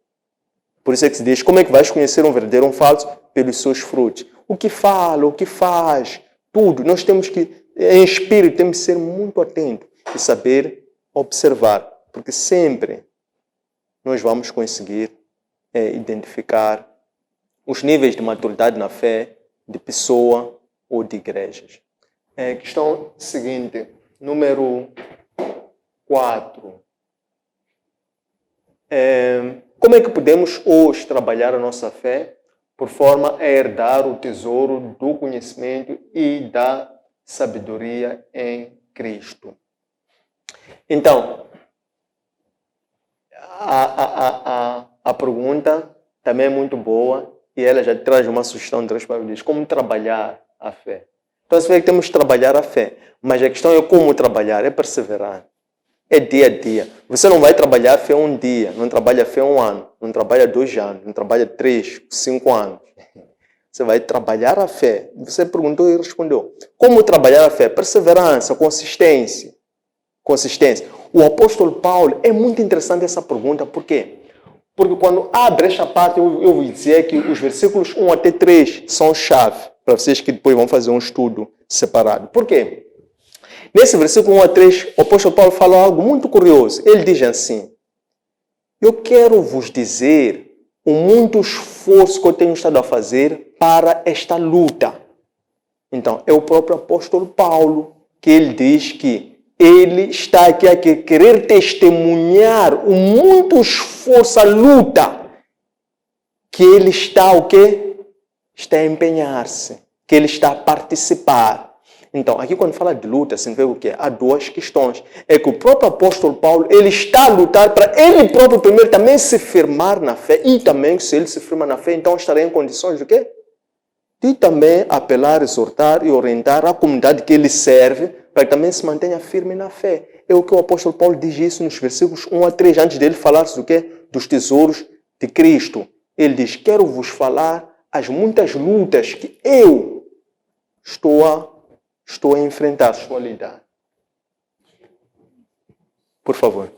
A: Por isso é que se diz, como é que vais conhecer um verdadeiro ou um falso? Pelos seus frutos. O que fala, o que faz, tudo. Nós temos que, em espírito, temos que ser muito atentos e saber observar. Porque sempre nós vamos conseguir identificar os níveis de maturidade na fé de pessoa ou de igrejas. Questão seguinte, número 4. Como é que podemos hoje trabalhar a nossa fé por forma a herdar o tesouro do conhecimento e da sabedoria em Cristo? Então, a pergunta também é muito boa e ela já traz uma sugestão de 3 palavras. Como trabalhar a fé? Então, você vê que temos que trabalhar a fé, mas a questão é como trabalhar, é perseverar. É dia a dia. Você não vai trabalhar a fé um dia, não trabalha a fé um ano, não trabalha 2 anos, não trabalha 3, 5 anos. Você vai trabalhar a fé. Você perguntou e respondeu. Como trabalhar a fé? Perseverança, consistência. O apóstolo Paulo, é muito interessante essa pergunta, por quê? Porque quando abre esta parte, eu vou dizer que os versículos 1 até 3 são chave, para vocês que depois vão fazer um estudo separado. Por quê? Nesse versículo 1 a 3, o apóstolo Paulo fala algo muito curioso. Ele diz assim: eu quero vos dizer o muito esforço que eu tenho estado a fazer para esta luta. Então, é o próprio apóstolo Paulo que ele diz que ele está aqui a querer testemunhar o muito esforço, a luta que ele está o quê? Está a empenhar-se, que ele está a participar. Então, aqui quando fala de luta, significa o quê? Há 2 questões. É que o próprio apóstolo Paulo, ele está a lutar para ele próprio primeiro também se firmar na fé. E também, se ele se firma na fé, então estará em condições de quê? De também apelar, exortar e orientar a comunidade que ele serve para que também se mantenha firme na fé. É o que o apóstolo Paulo diz isso nos versículos 1 a 3, antes dele falar do quê? Dos tesouros de Cristo. Ele diz, quero vos falar as muitas lutas que eu estou a enfrentar, estou a lidar. Por favor.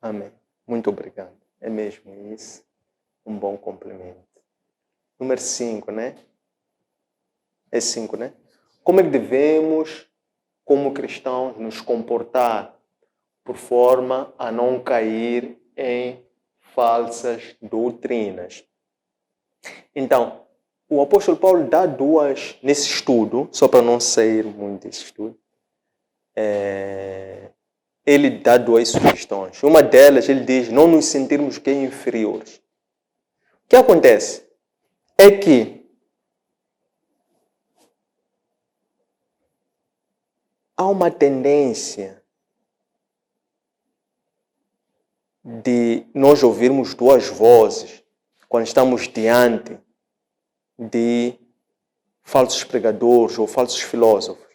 A: Amém. Muito obrigado. É mesmo isso. Um bom complemento. Número 5, né? É 5, né? Como é que devemos, como cristãos, nos comportar por forma a não cair em falsas doutrinas? Então, o apóstolo Paulo dá 2 nesse estudo, só para não sair muito desse estudo. Ele dá 2 sugestões. Uma delas, ele diz, não nos sentirmos que inferiores. O que acontece? É que há uma tendência de nós ouvirmos 2 vozes quando estamos diante de falsos pregadores ou falsos filósofos.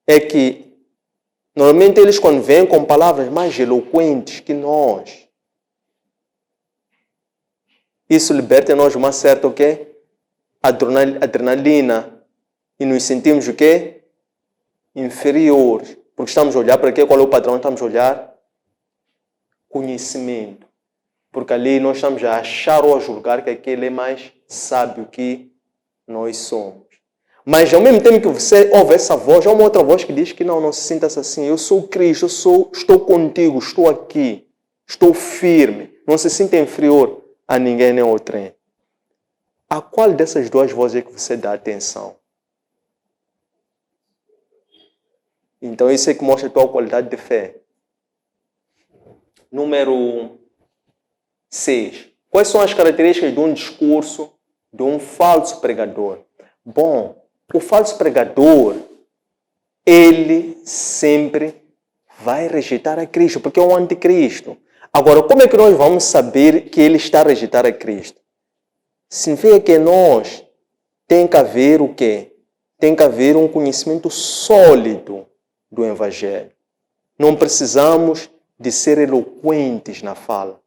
A: É que normalmente eles quando vêm com palavras mais eloquentes que nós, isso liberta em nós uma certa o quê? Adrenalina. E nos sentimos o quê? Inferiores. Porque estamos a olhar para quê? Qual é o padrão? Estamos a olhar conhecimento. Porque ali nós estamos a achar ou a julgar que aquele é mais sábio que nós somos. Mas ao mesmo tempo que você ouve essa voz, há uma outra voz que diz que não se sinta assim. Eu sou Cristo, estou contigo, estou aqui, estou firme. Não se sinta inferior a ninguém nem ao trem. A qual dessas 2 vozes é que você dá atenção? Então isso é que mostra a tua qualidade de fé. Número 6. Quais são as características de um discurso de um falso pregador? Bom, o falso pregador, ele sempre vai rejeitar a Cristo, porque é um anticristo. Agora, como é que nós vamos saber que ele está a rejeitar a Cristo? Significa que nós tem que haver o quê? Tem que haver um conhecimento sólido do Evangelho. Não precisamos de ser eloquentes na fala.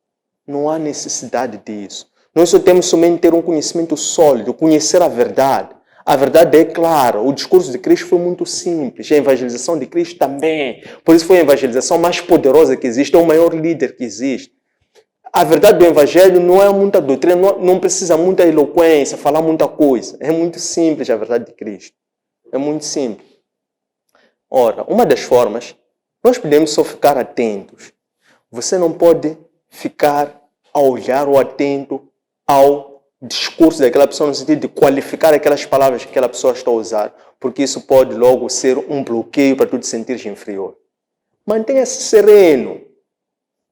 A: Não há necessidade disso. Nós só temos somente ter um conhecimento sólido, conhecer a verdade. A verdade é clara. O discurso de Cristo foi muito simples. A evangelização de Cristo também. Por isso foi a evangelização mais poderosa que existe. É o maior líder que existe. A verdade do Evangelho não é muita doutrina, não precisa muita eloquência, falar muita coisa. É muito simples a verdade de Cristo. É muito simples. Ora, uma das formas, nós podemos só ficar atentos. Você não pode ficar a olhar ou atento ao discurso daquela pessoa no sentido de qualificar aquelas palavras que aquela pessoa está a usar, porque isso pode logo ser um bloqueio para tu te sentir inferior. Mantenha-se sereno,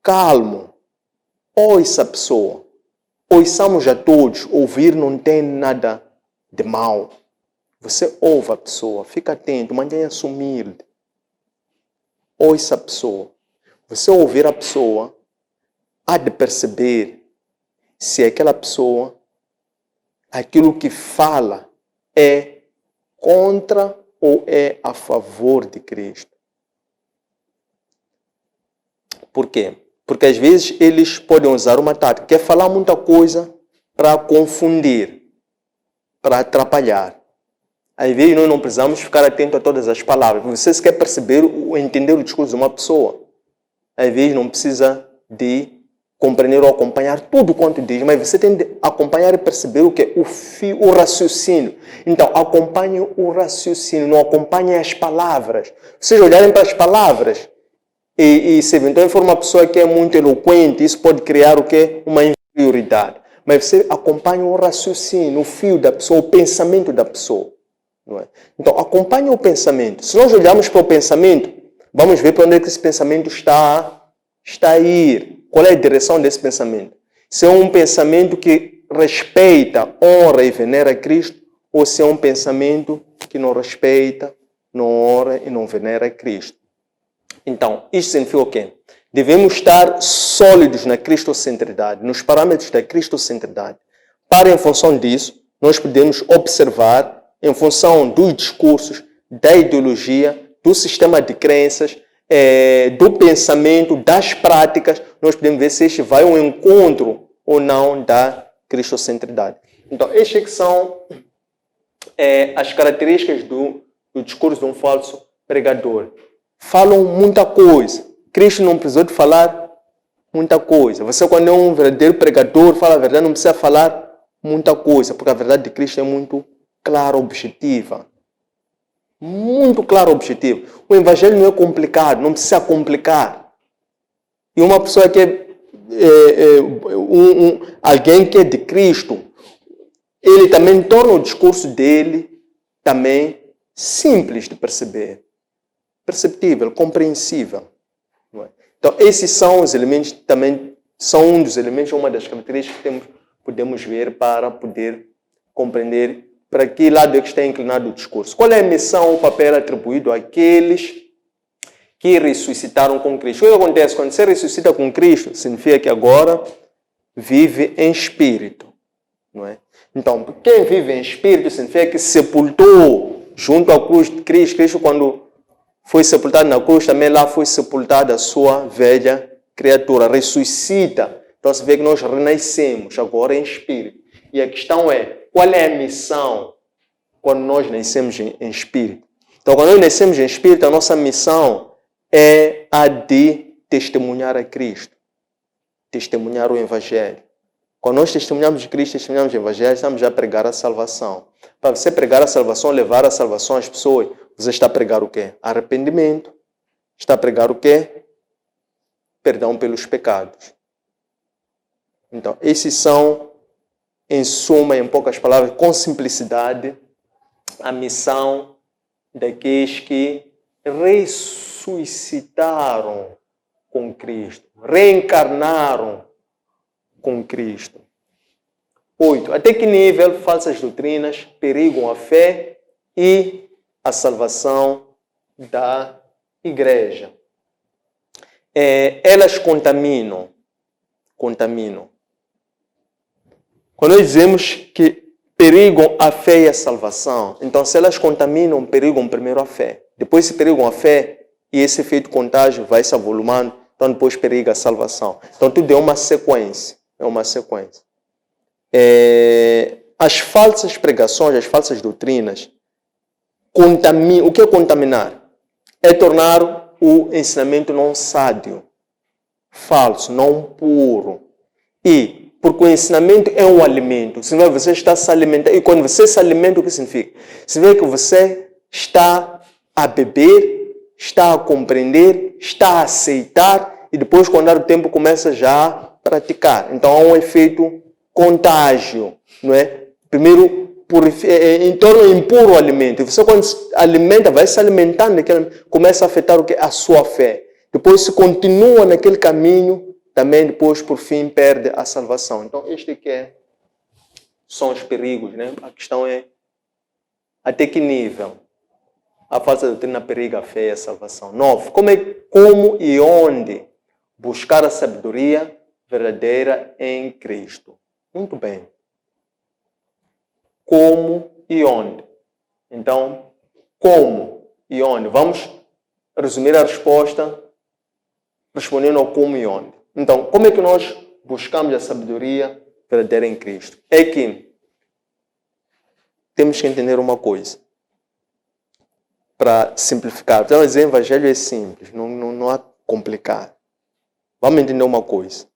A: calmo. Ouça a pessoa. Ouçamos a todos. Ouvir não tem nada de mal. Você ouve a pessoa, fica atento, mantenha-se humilde. Ouça a pessoa. Você ouvir a pessoa, há de perceber se aquela pessoa, aquilo que fala, é contra ou é a favor de Cristo. Por quê? Porque às vezes eles podem usar uma tática, que é falar muita coisa para confundir, para atrapalhar. Às vezes nós não precisamos ficar atento a todas as palavras. Você se quer perceber ou entender o discurso de uma pessoa, às vezes não precisa de compreender ou acompanhar tudo quanto diz, mas você tem de acompanhar e perceber o que é o raciocínio. Então, acompanhe o raciocínio, não acompanhe as palavras. Vocês olharem para as palavras e se eventualmente for uma pessoa que é muito eloquente, isso pode criar o que? Uma inferioridade. Mas você acompanha o raciocínio, o fio da pessoa, o pensamento da pessoa. Não é? Então, acompanhe o pensamento. Se nós olharmos para o pensamento, vamos ver para onde é que esse pensamento está a ir. Qual é a direção desse pensamento? Se é um pensamento que respeita, honra e venera Cristo, ou se é um pensamento que não respeita, não honra e não venera Cristo. Então, isso significa o quê? Devemos estar sólidos na cristocentridade, nos parâmetros da cristocentridade. Para, em função disso, nós podemos observar, em função dos discursos, da ideologia, do sistema de crenças, do pensamento, das práticas, nós podemos ver se este vai ao encontro ou não da cristocentridade. Então, estas que são as características do discurso de um falso pregador. Falam muita coisa. Cristo não precisou de falar muita coisa. Você, quando é um verdadeiro pregador, fala a verdade, não precisa falar muita coisa, porque a verdade de Cristo é muito clara, objetiva. Muito claro, objetivo. O Evangelho não é complicado, não precisa complicar. E uma pessoa que alguém que é de Cristo, ele também torna o discurso dele também simples de perceber, perceptível, compreensível. Não é? Então, esses são os elementos, também são um dos elementos, uma das características que podemos ver para poder compreender para que lado é que está inclinado o discurso. Qual é a missão, o papel atribuído àqueles que ressuscitaram com Cristo? O que acontece quando você ressuscita com Cristo? Significa que agora vive em espírito. Não é? Então, quem vive em espírito significa que sepultou junto à cruz de Cristo. Cristo, quando foi sepultado na cruz, também lá foi sepultada a sua velha criatura. Ressuscita. Então, você vê que nós renascemos agora em espírito. E a questão é, qual é a missão quando nós nascemos em espírito? Então, quando nós nascemos em espírito, a nossa missão é a de testemunhar a Cristo. Testemunhar o Evangelho. Quando nós testemunhamos de Cristo, testemunhamos o Evangelho, estamos a pregar a salvação. Para você pregar a salvação, levar a salvação às pessoas, você está a pregar o quê? Arrependimento. Está a pregar o quê? Perdão pelos pecados. Então, esses são, em suma, em poucas palavras, com simplicidade, a missão daqueles que ressuscitaram com Cristo, reencarnaram com Cristo. 8. Até que nível falsas doutrinas perigam a fé e a salvação da igreja? Elas contaminam. Quando nós dizemos que perigam a fé e a salvação, então se elas contaminam, perigam primeiro a fé. Depois se perigam a fé e esse efeito contágio vai se avolumando, então depois periga a salvação. Então tudo é uma sequência. As falsas pregações, as falsas doutrinas, contaminam. O que é contaminar? É tornar o ensinamento não sádio, falso, não puro. E, porque o ensinamento é um alimento. Significa que você está se alimentando. E quando você se alimenta, o que significa? Significa que você está a beber, está a compreender, está a aceitar, e depois, com o andar do tempo, começa já a praticar. Então, há um efeito contágio, não é? Primeiro, torna impuro o alimento. Você, quando se alimenta, vai se alimentando, começa a afetar o que? A sua fé. Depois, se continua naquele caminho, também depois, por fim, perde a salvação. Então, este aqui são os perigos, né? A questão é até que nível a falsa doutrina periga a fé e a salvação. 9. Como e onde buscar a sabedoria verdadeira em Cristo. Muito bem. Como e onde? Então, como e onde? Vamos resumir a resposta respondendo ao como e onde. Então, como é que nós buscamos a sabedoria verdadeira em Cristo? É que temos que entender uma coisa. Para simplificar. Então, o evangelho é simples, não há complicado. Vamos entender uma coisa.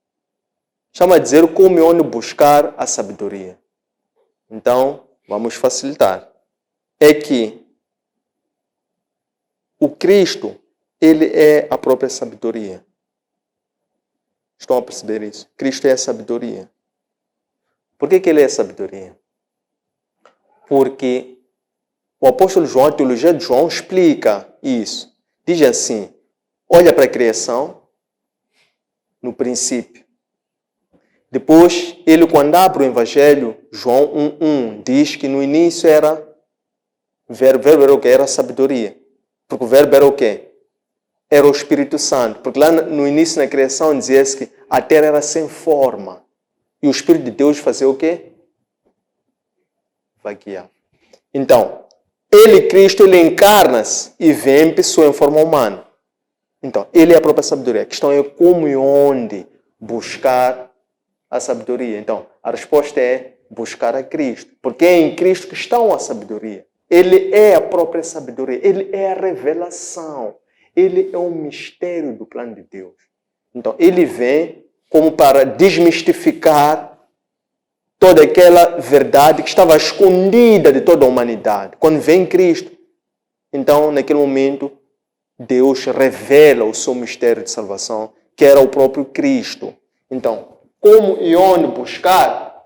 A: Chama a dizer como e onde buscar a sabedoria. Então, vamos facilitar. É que o Cristo, ele é a própria sabedoria. Estão a perceber isso? Cristo é a sabedoria. Por que ele é a sabedoria? Porque o apóstolo João, a teologia de João, explica isso. Diz assim, olha para a criação, no princípio. Depois, ele, quando abre o Evangelho, João 1:1, diz que no início era o verbo era o quê? Era a sabedoria. Porque o verbo era o quê? Era o Espírito Santo. Porque lá no início, na criação, dizia-se que a terra era sem forma. E o Espírito de Deus fazia o quê? Vaguear. Então, ele, Cristo, ele encarna-se e vem em pessoa, em forma humana. Então, ele é a própria sabedoria. A questão é como e onde buscar a sabedoria. Então, a resposta é buscar a Cristo. Porque é em Cristo que está a sabedoria. Ele é a própria sabedoria. Ele é a revelação. Ele é o mistério do plano de Deus. Então, ele vem como para desmistificar toda aquela verdade que estava escondida de toda a humanidade. Quando vem Cristo, então, naquele momento, Deus revela o seu mistério de salvação, que era o próprio Cristo. Então, como e onde buscar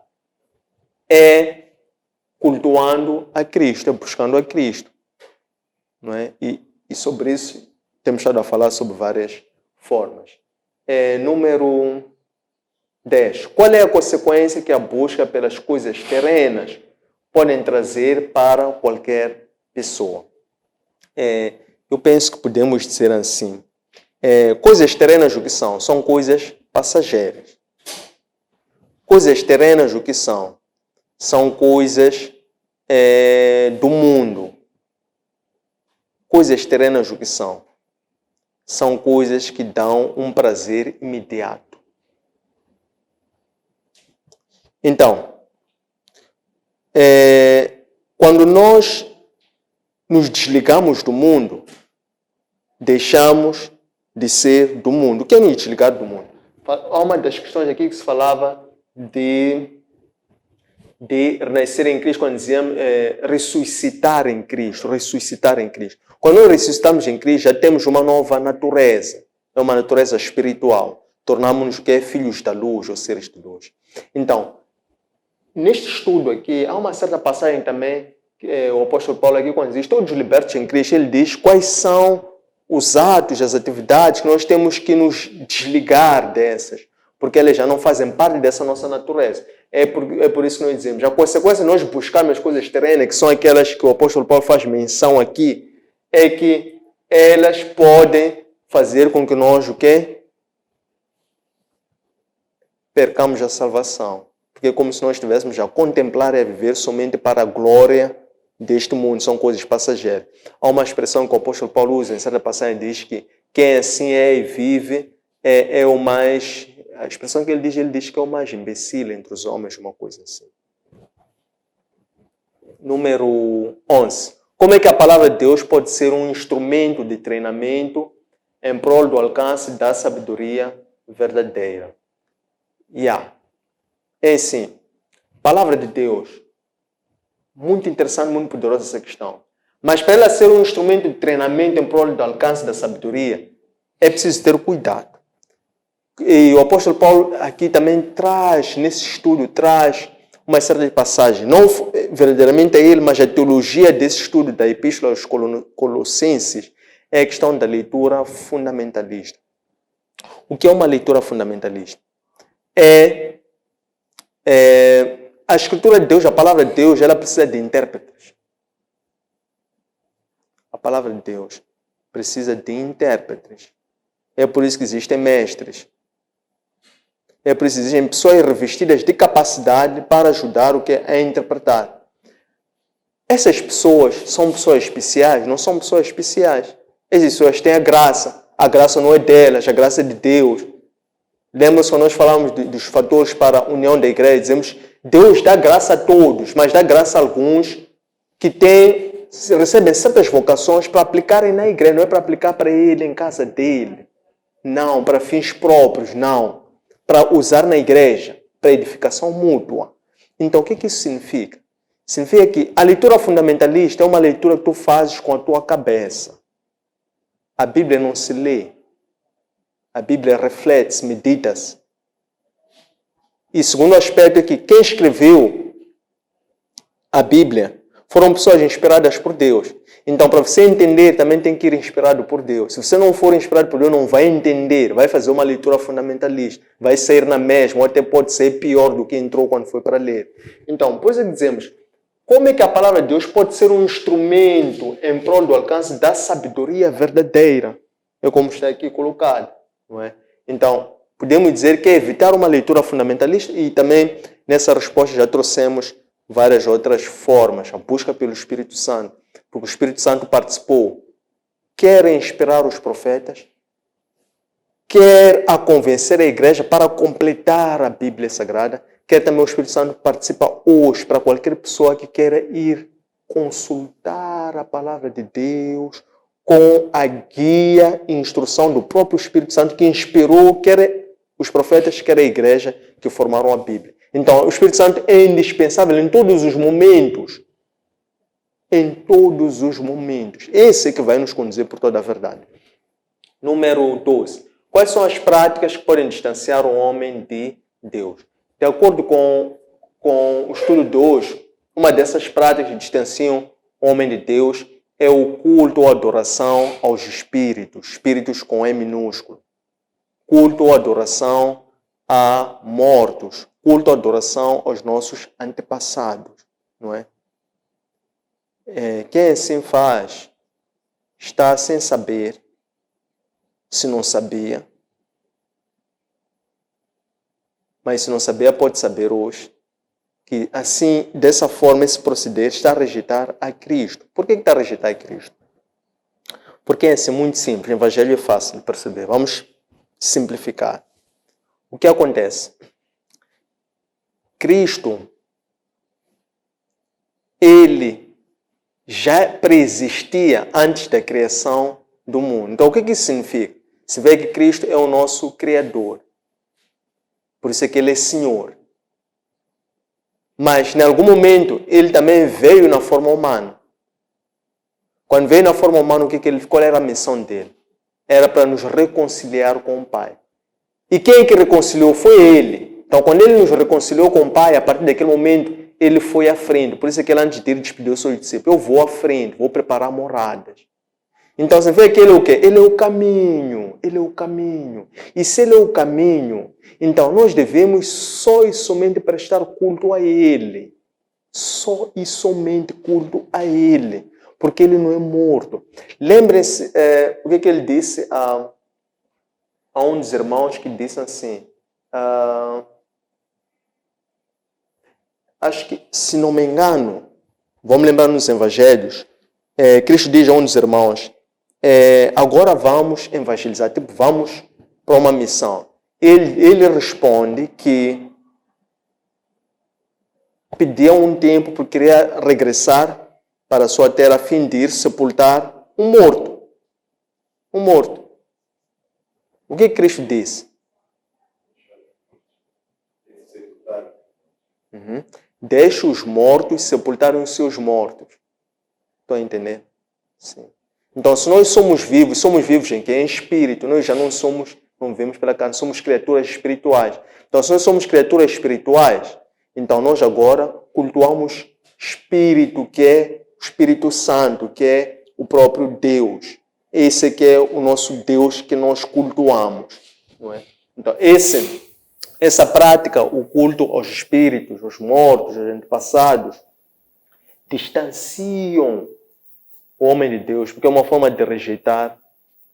A: é cultuando a Cristo, é buscando a Cristo. Não é? E sobre isso temos estado a falar sobre várias formas. Número 10. Qual é a consequência que a busca pelas coisas terrenas podem trazer para qualquer pessoa? Eu penso que podemos dizer assim. Coisas terrenas o que são? São coisas passageiras. Coisas terrenas o que são? São coisas do mundo. Coisas terrenas o que são? São coisas que dão um prazer imediato. Então, quando nós nos desligamos do mundo, deixamos de ser do mundo. O que é nos desligar do mundo? Há uma das questões aqui que se falava de renascer em Cristo, quando dizíamos ressuscitar em Cristo, ressuscitar em Cristo. Quando nós ressuscitamos em Cristo, já temos uma nova natureza, é uma natureza espiritual. Tornamos-nos que é filhos da luz, ou seres de luz. Então, neste estudo aqui, há uma certa passagem também, que o apóstolo Paulo aqui, quando diz todos libertos em Cristo, ele diz quais são os atos, as atividades que nós temos que nos desligar dessas, porque elas já não fazem parte dessa nossa natureza. É por isso que nós dizemos, a consequência de nós buscarmos as coisas terrenas, que são aquelas que o apóstolo Paulo faz menção aqui, é que elas podem fazer com que nós, o quê? Percamos a salvação. Porque é como se nós estivéssemos a contemplar e a viver somente para a glória deste mundo. São coisas passageiras. Há uma expressão que o apóstolo Paulo usa em certa passagem, diz que quem assim é e vive é o mais... A expressão que ele diz que é o mais imbecil entre os homens, uma coisa assim. Número 11. Como é que a palavra de Deus pode ser um instrumento de treinamento em prol do alcance da sabedoria verdadeira? É assim, palavra de Deus, muito interessante, muito poderosa essa questão. Mas para ela ser um instrumento de treinamento em prol do alcance da sabedoria, é preciso ter cuidado. E o apóstolo Paulo aqui também traz, nesse estudo, traz uma série de passagens. Não verdadeiramente a ele, mas a teologia desse estudo da Epístola aos Colossenses é a questão da leitura fundamentalista. O que é uma leitura fundamentalista? A Escritura de Deus, a palavra de Deus, ela precisa de intérpretes. A palavra de Deus precisa de intérpretes. É por isso que existem mestres. É por isso que existem pessoas revestidas de capacidade para ajudar o que é a interpretar. Essas pessoas são pessoas especiais? Não são pessoas especiais. Essas pessoas têm a graça. A graça não é delas, a graça é de Deus. Lembra-se quando nós falamos dos fatores para a união da igreja? Dizemos, Deus dá graça a todos, mas dá graça a alguns que recebem certas vocações para aplicarem na igreja. Não é para aplicar para ele, em casa dele. Não, para fins próprios, não. Para usar na igreja, para edificação mútua. Então, o que isso significa? Significa que a leitura fundamentalista é uma leitura que tu fazes com a tua cabeça. A Bíblia não se lê. A Bíblia reflete, medita-se. E segundo aspecto é que quem escreveu a Bíblia foram pessoas inspiradas por Deus. Então, para você entender, também tem que ir inspirado por Deus. Se você não for inspirado por Deus, não vai entender. Vai fazer uma leitura fundamentalista. Vai sair na mesma, ou até pode sair pior do que entrou quando foi para ler. Então, por isso dizemos, como é que a palavra de Deus pode ser um instrumento em prol do alcance da sabedoria verdadeira? É como está aqui colocado. Não é? Então, podemos dizer que é evitar uma leitura fundamentalista e também nessa resposta já trouxemos várias outras formas. A busca pelo Espírito Santo. Porque o Espírito Santo participou, quer inspirar os profetas, quer a convencer a igreja para completar a Bíblia Sagrada, quer também o Espírito Santo participa hoje para qualquer pessoa que queira ir consultar a palavra de Deus com a guia e instrução do próprio Espírito Santo que inspirou quer os profetas, quer a igreja que formaram a Bíblia. Então, o Espírito Santo é indispensável em todos os momentos. Em todos os momentos. Esse é que vai nos conduzir por toda a verdade. Número 12. Quais são as práticas que podem distanciar o homem de Deus? De acordo com o estudo de hoje, uma dessas práticas que distanciam o homem de Deus é o culto ou adoração aos espíritos. Espíritos com E minúsculo. Culto ou adoração a mortos. Culto ou adoração aos nossos antepassados. Não é? Quem assim faz está sem saber, se não sabia. Mas se não sabia, pode saber hoje. Que assim, dessa forma, esse proceder está a rejeitar a Cristo. Por que está a rejeitar a Cristo? Porque é assim, muito simples. O evangelho é fácil de perceber. Vamos simplificar. O que acontece? Cristo, ele já preexistia antes da criação do mundo. Então, o que isso significa? Se vê que Cristo é o nosso Criador. Por isso é que Ele é Senhor. Mas, em algum momento, Ele também veio na forma humana. Quando veio na forma humana, qual era a missão dele? Era para nos reconciliar com o Pai. E quem que reconciliou? Foi Ele. Então, quando Ele nos reconciliou com o Pai, a partir daquele momento, Ele foi à frente. Por isso é que ele, antes de ir, despediu os seus discípulos. Eu vou à frente, vou preparar moradas. Então, você vê que Ele é o quê? Ele é o caminho. Ele é o caminho. E se Ele é o caminho, então nós devemos só e somente prestar culto a Ele. Só e somente culto a Ele. Porque Ele não é morto. Lembrem-se o que Ele disse a um dos irmãos que disse assim... acho que, se não me engano, vamos lembrar nos evangelhos, Cristo diz a um dos irmãos, agora vamos evangelizar, vamos para uma missão. Ele responde que pedia um tempo porque queria regressar para a sua terra a fim de ir sepultar um morto. Um morto. O que Cristo disse? Deixa os mortos sepultarem os seus mortos. Estão a entender? Sim. Então, se nós somos vivos em quê? Em espírito. Nós já não vivemos pela carne, somos criaturas espirituais. Então, se nós somos criaturas espirituais, então nós agora cultuamos Espírito, que é o Espírito Santo, que é o próprio Deus. Esse que é o nosso Deus que nós cultuamos. Não é? Então, essa prática, o culto aos espíritos, aos mortos, aos antepassados, distanciam o homem de Deus, porque é uma forma de rejeitar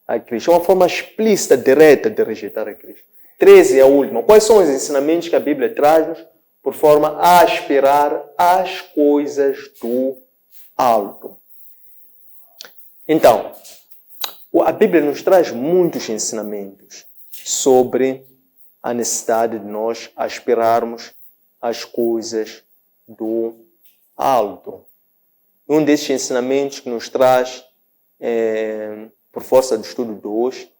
A: a Cristo. É uma forma explícita, direta de rejeitar a Cristo. 13 é a última. Quais são os ensinamentos que a Bíblia traz-nos por forma a aspirar às coisas do alto? Então, a Bíblia nos traz muitos ensinamentos sobre a necessidade de nós aspirarmos às coisas do alto. Um desses ensinamentos que nos traz, por força do estudo de hoje,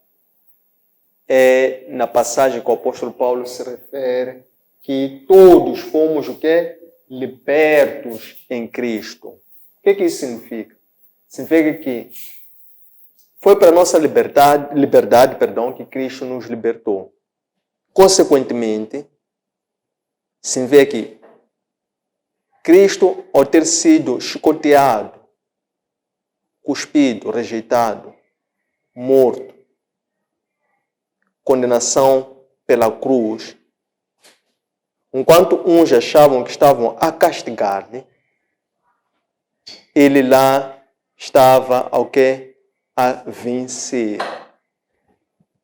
A: é na passagem que o apóstolo Paulo se refere, que todos fomos o quê? Libertos em Cristo. O que isso significa? Significa que foi para a nossa liberdade, que Cristo nos libertou. Consequentemente, significa que Cristo, ao ter sido chicoteado, cuspido, rejeitado, morto, condenação pela cruz, enquanto uns achavam que estavam a castigar-lhe, ele lá estava ao quê? A vencer.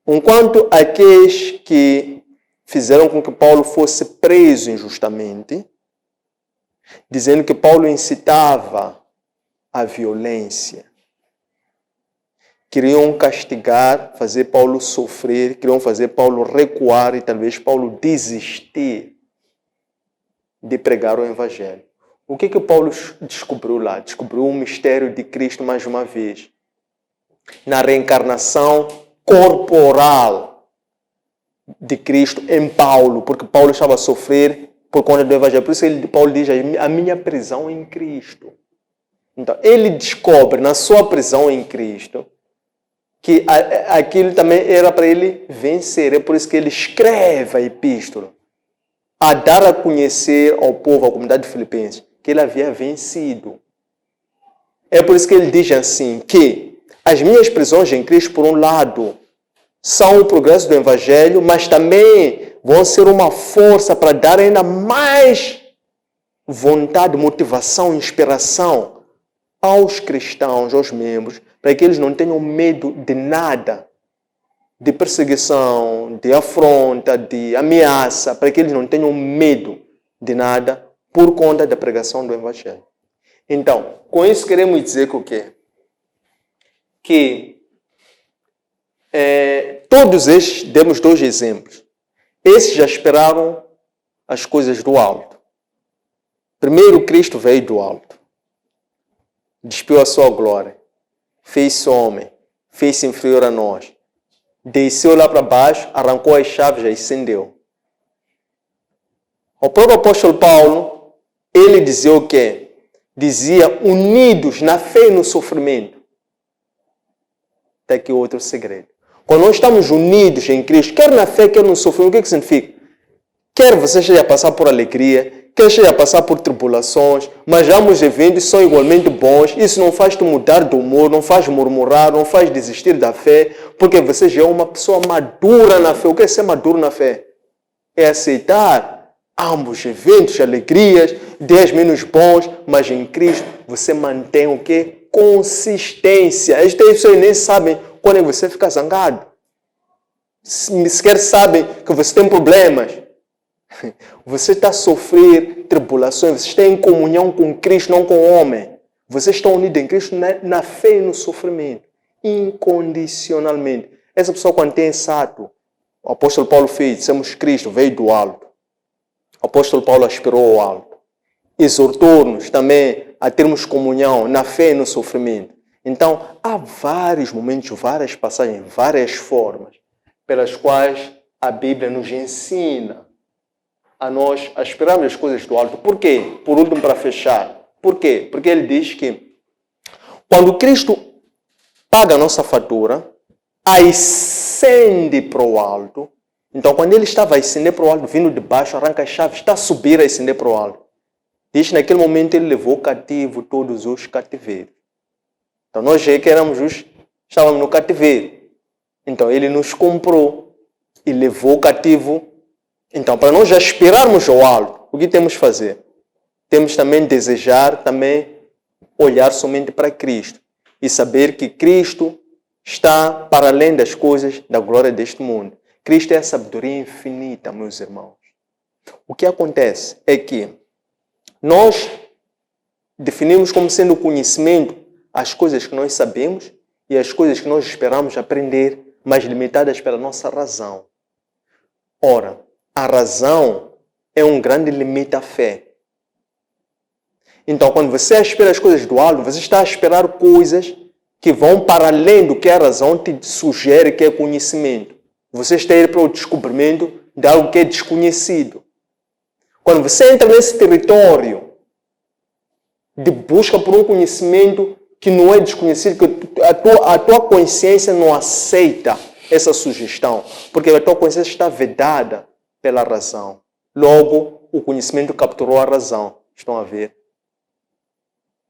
A: Enquanto aqueles que fizeram com que Paulo fosse preso injustamente, dizendo que Paulo incitava a violência, queriam castigar, fazer Paulo sofrer, queriam fazer Paulo recuar e talvez Paulo desistir de pregar o Evangelho. O que Paulo descobriu lá? Descobriu o mistério de Cristo mais uma vez. Na reencarnação corporal de Cristo em Paulo, porque Paulo estava a sofrer por conta do Evangelho. Por isso Paulo diz, a minha prisão em Cristo. Então, ele descobre na sua prisão em Cristo que aquilo também era para ele vencer. É por isso que ele escreve a epístola, a dar a conhecer ao povo, à comunidade de Filipenses, que ele havia vencido. É por isso que ele diz assim, que as minhas prisões em Cristo, por um lado, são o progresso do Evangelho, mas também vão ser uma força para dar ainda mais vontade, motivação, inspiração aos cristãos, aos membros, para que eles não tenham medo de nada, de perseguição, de afronta, de ameaça, para que eles não tenham medo de nada por conta da pregação do Evangelho. Então, com isso queremos dizer que o quê? Que todos estes, demos 2 exemplos. Esses já esperavam as coisas do alto. Primeiro, Cristo veio do alto. Despiu a sua glória. Fez-se homem. Fez-se inferior a nós. Desceu lá para baixo, arrancou as chaves e acendeu. O próprio apóstolo Paulo, ele dizia o quê? Dizia, unidos na fé e no sofrimento. Está aqui outro segredo. Quando nós estamos unidos em Cristo, quer na fé, quer no sofrimento, o que significa? Quer você esteja a passar por alegria, quer esteja a passar por tribulações, mas ambos os eventos são igualmente bons. Isso não faz te mudar de humor, não faz murmurar, não faz desistir da fé, porque você já é uma pessoa madura na fé. O que é ser maduro na fé? É aceitar ambos os eventos, alegrias, dias menos bons, mas em Cristo você mantém o quê? Consistência. As pessoas nem sabem quando você fica zangado. Sequer sabem que você tem problemas. Você está a sofrer tribulações, você está em comunhão com Cristo, não com o homem. Você está unido em Cristo na fé e no sofrimento, incondicionalmente. Essa pessoa, quando tem exato, o apóstolo Paulo fez, dissemos Cristo veio do alto. O apóstolo Paulo aspirou ao alto. Exortou-nos também a termos comunhão na fé e no sofrimento. Então, há vários momentos, várias passagens, várias formas pelas quais a Bíblia nos ensina a nós aspirarmos as coisas do alto. Por quê? Por último, para fechar. Por quê? Porque ele diz que quando Cristo paga a nossa fatura, ascende para o alto. Então, quando ele estava a ascender para o alto, vindo de baixo, arranca as chaves, está a subir, a ascender para o alto. Diz que naquele momento ele levou cativo todos os cativeiros. Então, nós já que estávamos no cativeiro. Então, ele nos comprou e levou cativo. Então, para nós aspirarmos ao alto, o que temos que fazer? Temos também desejar, também olhar somente para Cristo e saber que Cristo está para além das coisas da glória deste mundo. Cristo é a sabedoria infinita, meus irmãos. O que acontece é que nós definimos como sendo o conhecimento as coisas que nós sabemos e as coisas que nós esperamos aprender, mas limitadas pela nossa razão. Ora, a razão é um grande limite à fé. Então, quando você espera as coisas do alto, você está a esperar coisas que vão para além do que a razão te sugere que é conhecimento. Você está a ir para o descobrimento de algo que é desconhecido. Quando você entra nesse território de busca por um conhecimento que não é desconhecido, que a tua consciência não aceita essa sugestão, porque a tua consciência está vedada pela razão. Logo, o conhecimento capturou a razão. Estão a ver?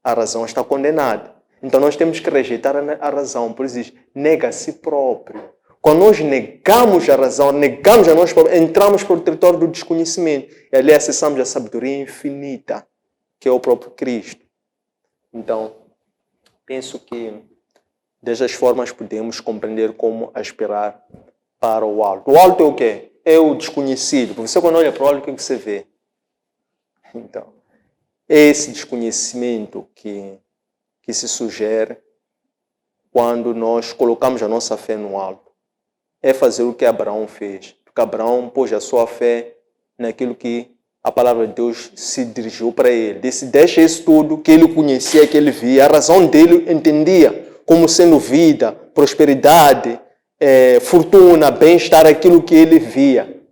A: A razão está condenada. Então nós temos que rejeitar a razão. Por isso diz, nega a si próprio. Quando nós negamos a razão, negamos a nós próprios, entramos para o território do desconhecimento. E ali acessamos a sabedoria infinita, que é o próprio Cristo. Então, penso que dessas formas podemos compreender como aspirar para o alto. O alto é o quê? É o desconhecido. Porque você quando olha para o alto, o que você vê? Então, é esse desconhecimento que se sugere quando nós colocamos a nossa fé no alto. É fazer o que Abraão fez. Porque Abraão pôs a sua fé naquilo que a palavra de Deus se dirigiu para ele. Disse, deixa isso tudo que ele conhecia, que ele via. A razão dele entendia como sendo vida, prosperidade, fortuna, bem-estar, aquilo que ele via.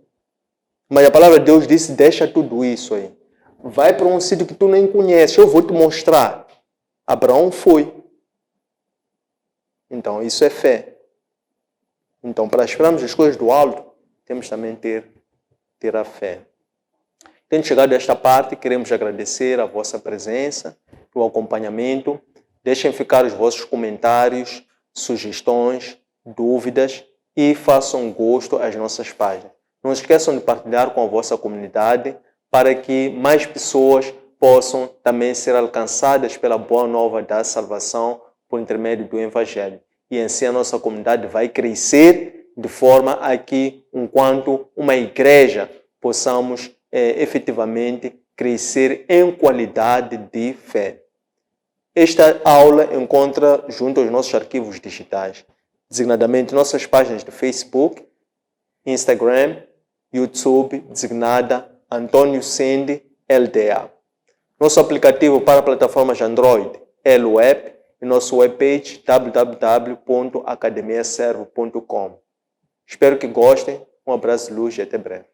A: Mas a palavra de Deus disse, deixa tudo isso aí. Vai para um sítio que tu nem conheces, eu vou te mostrar. Abraão foi. Então, isso é fé. Então, para esperarmos as coisas do alto, temos também ter a fé. Tendo chegado a esta parte, queremos agradecer a vossa presença, o acompanhamento. Deixem ficar os vossos comentários, sugestões, dúvidas e façam gosto às nossas páginas. Não esqueçam de partilhar com a vossa comunidade para que mais pessoas possam também ser alcançadas pela boa nova da salvação por intermédio do Evangelho. E assim a nossa comunidade vai crescer de forma a que, enquanto uma igreja, possamos efetivamente crescer em qualidade de fé. Esta aula encontra junto aos nossos arquivos digitais, designadamente nossas páginas de Facebook, Instagram, YouTube, designada Antônio Sende LDA. Nosso aplicativo para plataformas Android, LWeb, e nosso webpage www.academiaservo.com. Espero que gostem. Um abraço de luz e até breve.